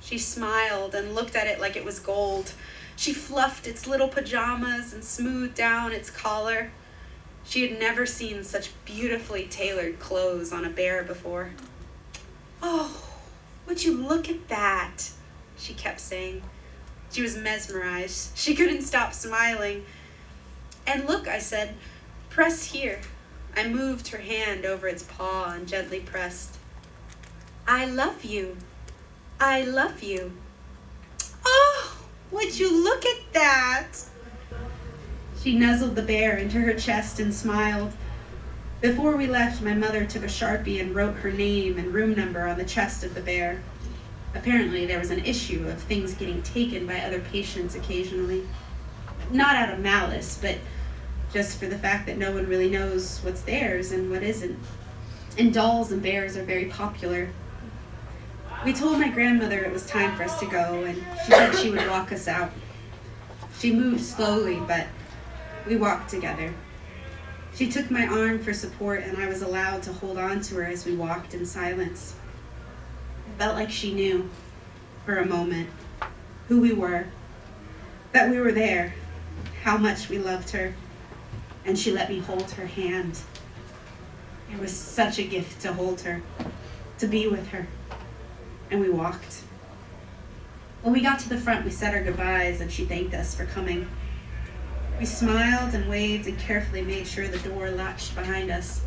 She smiled and looked at it like it was gold. She fluffed its little pajamas and smoothed down its collar. She had never seen such beautifully tailored clothes on a bear before. "Oh, would you look at that?" she kept saying. She was mesmerized. She couldn't stop smiling. "And look," I said, "press here." I moved her hand over its paw and gently pressed. "I love you. I love you." "Oh, would you look at that?" She nuzzled the bear into her chest and smiled. Before we left, my mother took a Sharpie and wrote her name and room number on the chest of the bear. Apparently, there was an issue of things getting taken by other patients occasionally. Not out of malice, but just for the fact that no one really knows what's theirs and what isn't. And dolls and bears are very popular. We told my grandmother it was time for us to go, and she said she would walk us out. She moved slowly, but we walked together. She took my arm for support, and I was allowed to hold on to her as we walked in silence. It felt like she knew, for a moment, who we were, that we were there, how much we loved her, and she let me hold her hand. It was such a gift to hold her, to be with her, and we walked. When we got to the front, we said our goodbyes, and she thanked us for coming. We smiled and waved and carefully made sure the door latched behind us.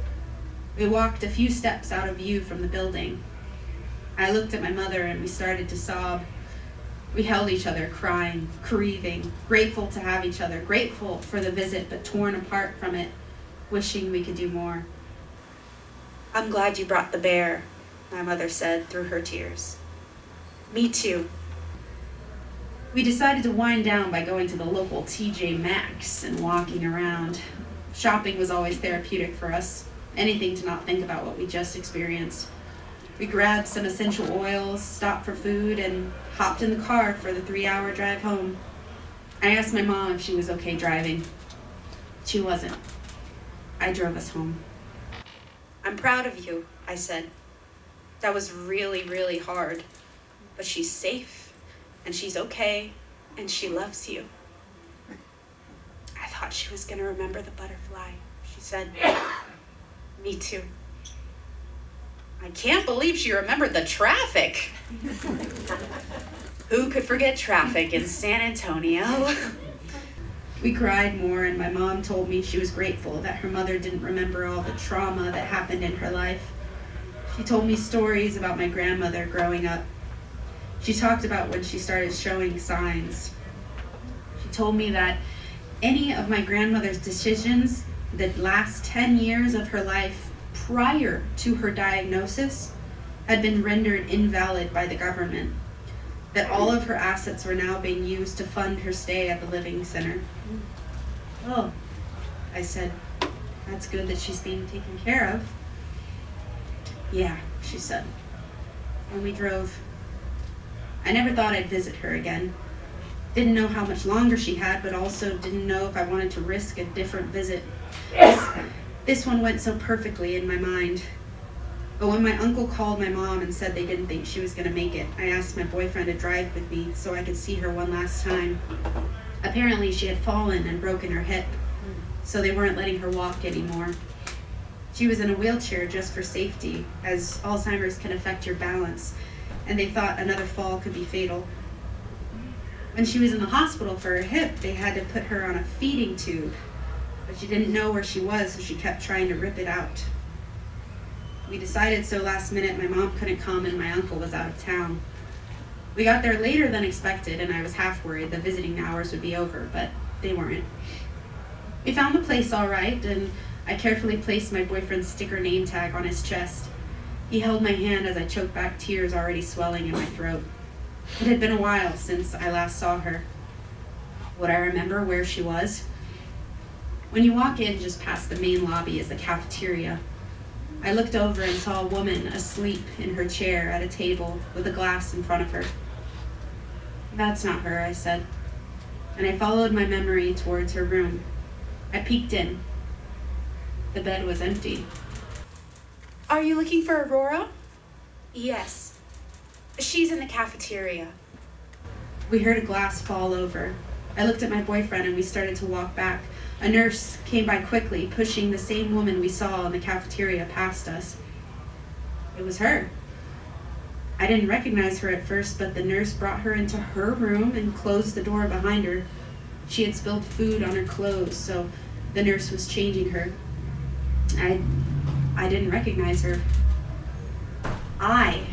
We walked a few steps out of view from the building. I looked at my mother and we started to sob. We held each other, crying, grieving, grateful to have each other, grateful for the visit, but torn apart from it, wishing we could do more. "I'm glad you brought the bear," my mother said through her tears. "Me too." We decided to wind down by going to the local TJ Maxx and walking around. Shopping was always therapeutic for us, anything to not think about what we just experienced. We grabbed some essential oils, stopped for food, and hopped in the car for the 3-hour drive home. I asked my mom if she was okay driving. She wasn't. I drove us home. "I'm proud of you," I said. "That was really, really hard. But she's safe. And she's okay, and she loves you." "I thought she was going to remember the butterfly," she said. "Me too." "I can't believe she remembered the traffic." Who could forget traffic in San Antonio? We cried more, and my mom told me she was grateful that her mother didn't remember all the trauma that happened in her life. She told me stories about my grandmother growing up. She talked about when she started showing signs. She told me that any of my grandmother's decisions the last 10 years of her life prior to her diagnosis had been rendered invalid by the government, that all of her assets were now being used to fund her stay at the Living Center. "Oh," I said, "that's good that she's being taken care of." "Yeah," she said, and we drove. I never thought I'd visit her again. Didn't know how much longer she had, but also didn't know if I wanted to risk a different visit. This one went so perfectly in my mind. But when my uncle called my mom and said they didn't think she was going to make it, I asked my boyfriend to drive with me so I could see her one last time. Apparently she had fallen and broken her hip, so they weren't letting her walk anymore. She was in a wheelchair just for safety, as Alzheimer's can affect your balance, and they thought another fall could be fatal. When she was in the hospital for her hip, they had to put her on a feeding tube, but she didn't know where she was, so she kept trying to rip it out. We decided so last minute my mom couldn't come and my uncle was out of town. We got there later than expected, and I was half worried the visiting hours would be over, but they weren't. We found the place all right, and I carefully placed my boyfriend's sticker name tag on his chest. He held my hand as I choked back tears already swelling in my throat. It had been a while since I last saw her. Would I remember where she was? When you walk in just past the main lobby is the cafeteria. I looked over and saw a woman asleep in her chair at a table with a glass in front of her. "That's not her," I said, and I followed my memory towards her room. I peeked in. The bed was empty. "Are you looking for Aurora?" "Yes. She's in the cafeteria." We heard a glass fall over. I looked at my boyfriend and we started to walk back. A nurse came by quickly, pushing the same woman we saw in the cafeteria past us. It was her. I didn't recognize her at first, but the nurse brought her into her room and closed the door behind her. She had spilled food on her clothes, so the nurse was changing her. I didn't recognize her. I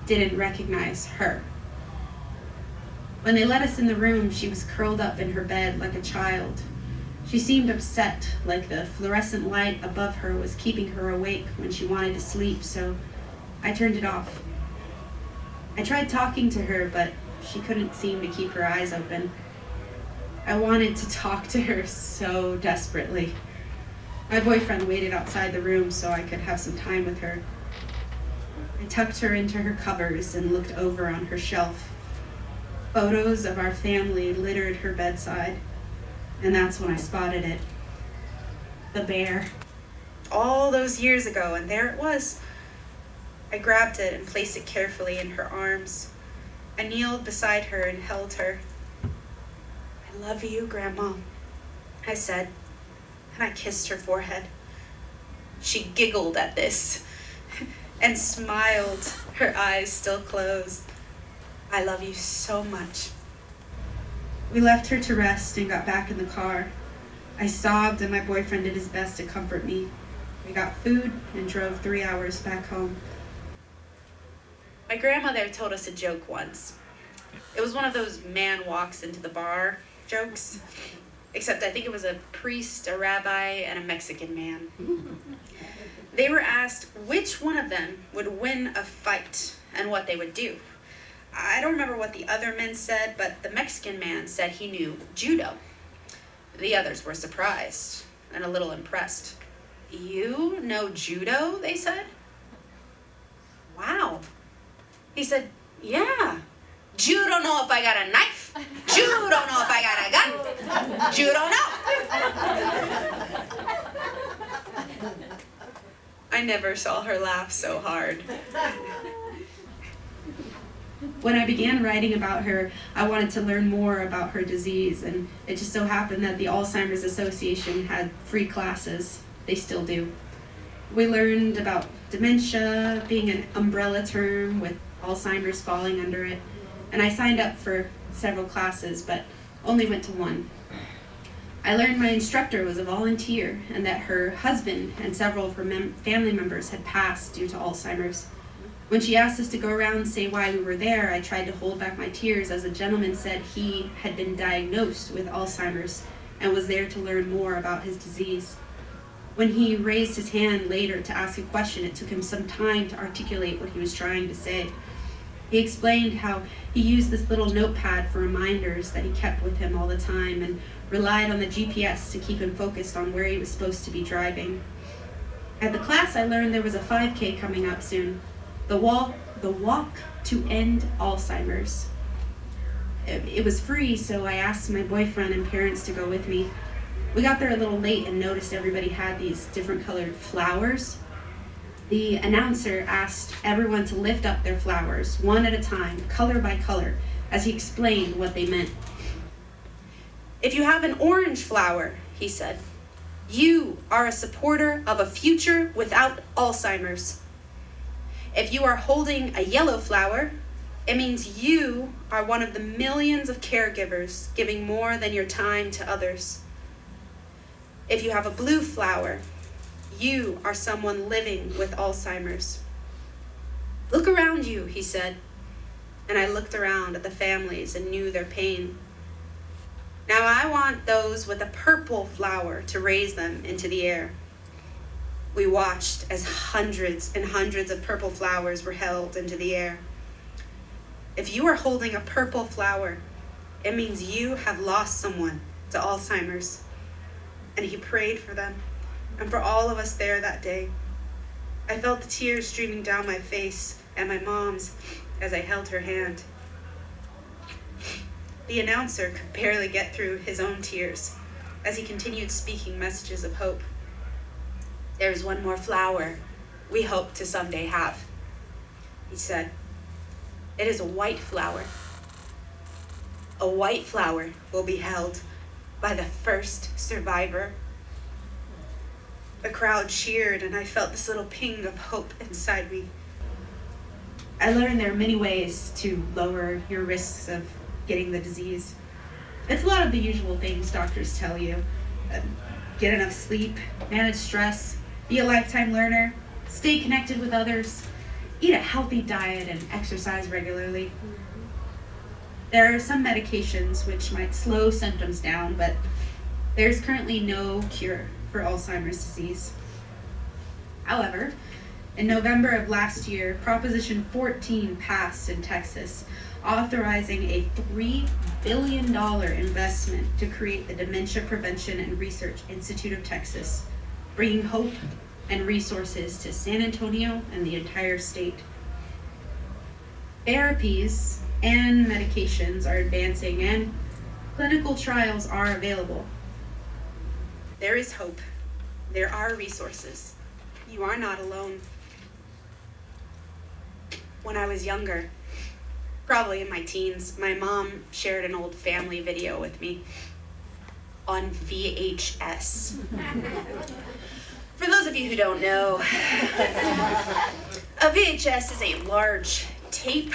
didn't recognize her. When they let us in the room, she was curled up in her bed like a child. She seemed upset, like the fluorescent light above her was keeping her awake when she wanted to sleep, so I turned it off. I tried talking to her, but she couldn't seem to keep her eyes open. I wanted to talk to her so desperately. My boyfriend waited outside the room so I could have some time with her. I tucked her into her covers and looked over on her shelf. Photos of our family littered her bedside, and that's when I spotted it. The bear. All those years ago, and there it was. I grabbed it and placed it carefully in her arms. I kneeled beside her and held her. "I love you, Grandma," I said, and I kissed her forehead. She giggled at this and smiled, her eyes still closed. "I love you so much." We left her to rest and got back in the car. I sobbed and my boyfriend did his best to comfort me. We got food and drove 3 hours back home. My grandmother told us a joke once. It was one of those man walks into the bar jokes, except I think it was a priest, a rabbi, and a Mexican man. They were asked which one of them would win a fight and what they would do. I don't remember what the other men said, but the Mexican man said he knew judo. The others were surprised and a little impressed. "You know judo?" they said. "Wow." He said, "Yeah. You don't know if I got a knife. You don't know if I got a gun. You don't know." I never saw her laugh so hard. When I began writing about her, I wanted to learn more about her disease, and it just so happened that the Alzheimer's Association had free classes. They still do. We learned about dementia being an umbrella term with Alzheimer's falling under it, and I signed up for several classes, but only went to one. I learned my instructor was a volunteer and that her husband and several of her family members had passed due to Alzheimer's. When she asked us to go around and say why we were there, I tried to hold back my tears as a gentleman said he had been diagnosed with Alzheimer's and was there to learn more about his disease. When he raised his hand later to ask a question, it took him some time to articulate what he was trying to say. He explained how he used this little notepad for reminders that he kept with him all the time and relied on the GPS to keep him focused on where he was supposed to be driving. At the class, I learned there was a 5K coming up soon. The walk to end Alzheimer's. It was free, so I asked my boyfriend and parents to go with me. We got there a little late and noticed everybody had these different colored flowers. The announcer asked everyone to lift up their flowers, one at a time, color by color, as he explained what they meant. "If you have an orange flower," he said, "you are a supporter of a future without Alzheimer's. If you are holding a yellow flower, it means you are one of the millions of caregivers giving more than your time to others. If you have a blue flower, you are someone living with Alzheimer's. Look around you," he said, and I looked around at the families and knew their pain. "Now I want those with a purple flower to raise them into the air." We watched as hundreds and hundreds of purple flowers were held into the air. "If you are holding a purple flower, it means you have lost someone to Alzheimer's." And he prayed for them and for all of us there that day. I felt the tears streaming down my face and my mom's as I held her hand. The announcer could barely get through his own tears as he continued speaking messages of hope. "There is one more flower we hope to someday have," he said. "It is a white flower. A white flower will be held by the first survivor." The crowd cheered and I felt this little ping of hope inside me. I learned there are many ways to lower your risks of getting the disease. It's a lot of the usual things doctors tell you. Get enough sleep, manage stress, be a lifetime learner, stay connected with others, eat a healthy diet, and exercise regularly. There are some medications which might slow symptoms down, but There's currently no cure for Alzheimer's disease. However, in November of last year, Proposition 14 passed in Texas, authorizing a $3 billion investment to create the Dementia Prevention and Research Institute of Texas, bringing hope and resources to San Antonio and the entire state. Therapies and medications are advancing, and clinical trials are available. There is hope. There are resources. You are not alone. When I was younger, probably in my teens, my mom shared an old family video with me on VHS. For those of you who don't know, a VHS is a large tape,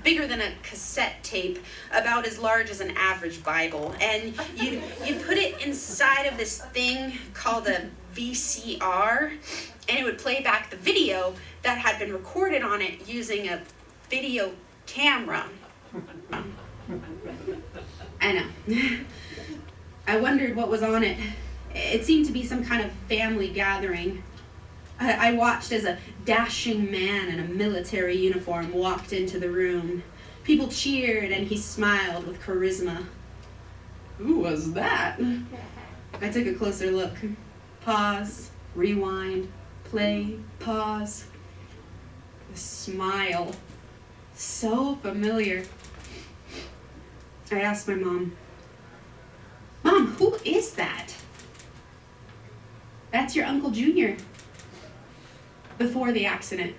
bigger than a cassette tape, about as large as an average Bible. And you put it inside of this thing called a VCR, and it would play back the video that had been recorded on it using a video camera. I know. I wondered what was on it. It seemed to be some kind of family gathering. I watched as a dashing man in a military uniform walked into the room. People cheered and he smiled with charisma. Who was that? I took a closer look. Pause, rewind, play, pause. The smile. So familiar. I asked my mom, "Mom, who is that?" "That's your Uncle Junior. Before the accident."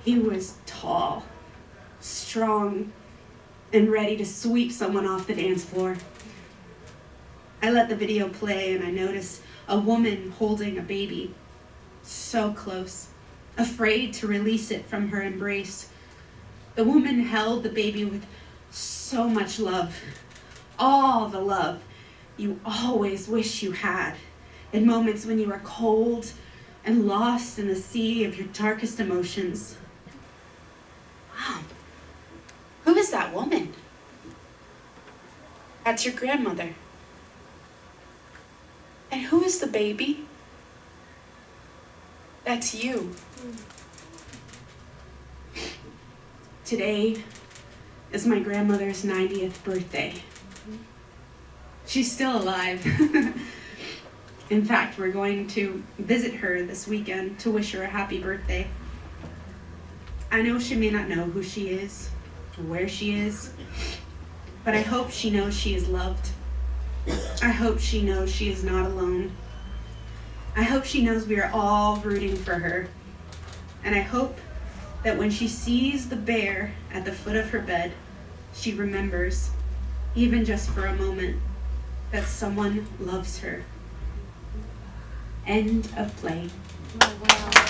He was tall, strong, and ready to sweep someone off the dance floor. I let the video play and I noticed a woman holding a baby, so close, afraid to release it from her embrace. The woman held the baby with so much love, all the love you always wish you had in moments when you are cold and lost in the sea of your darkest emotions. Wow, who is that woman? That's your grandmother. And who is the baby? That's you. Today is my grandmother's 90th birthday. She's still alive. In fact, we're going to visit her this weekend to wish her a happy birthday. I know she may not know who she is or where she is, but I hope she knows she is loved. I hope she knows she is not alone. I hope she knows we are all rooting for her. And I hope that when she sees the bear at the foot of her bed, she remembers, even just for a moment, that someone loves her. End of play. Oh, wow.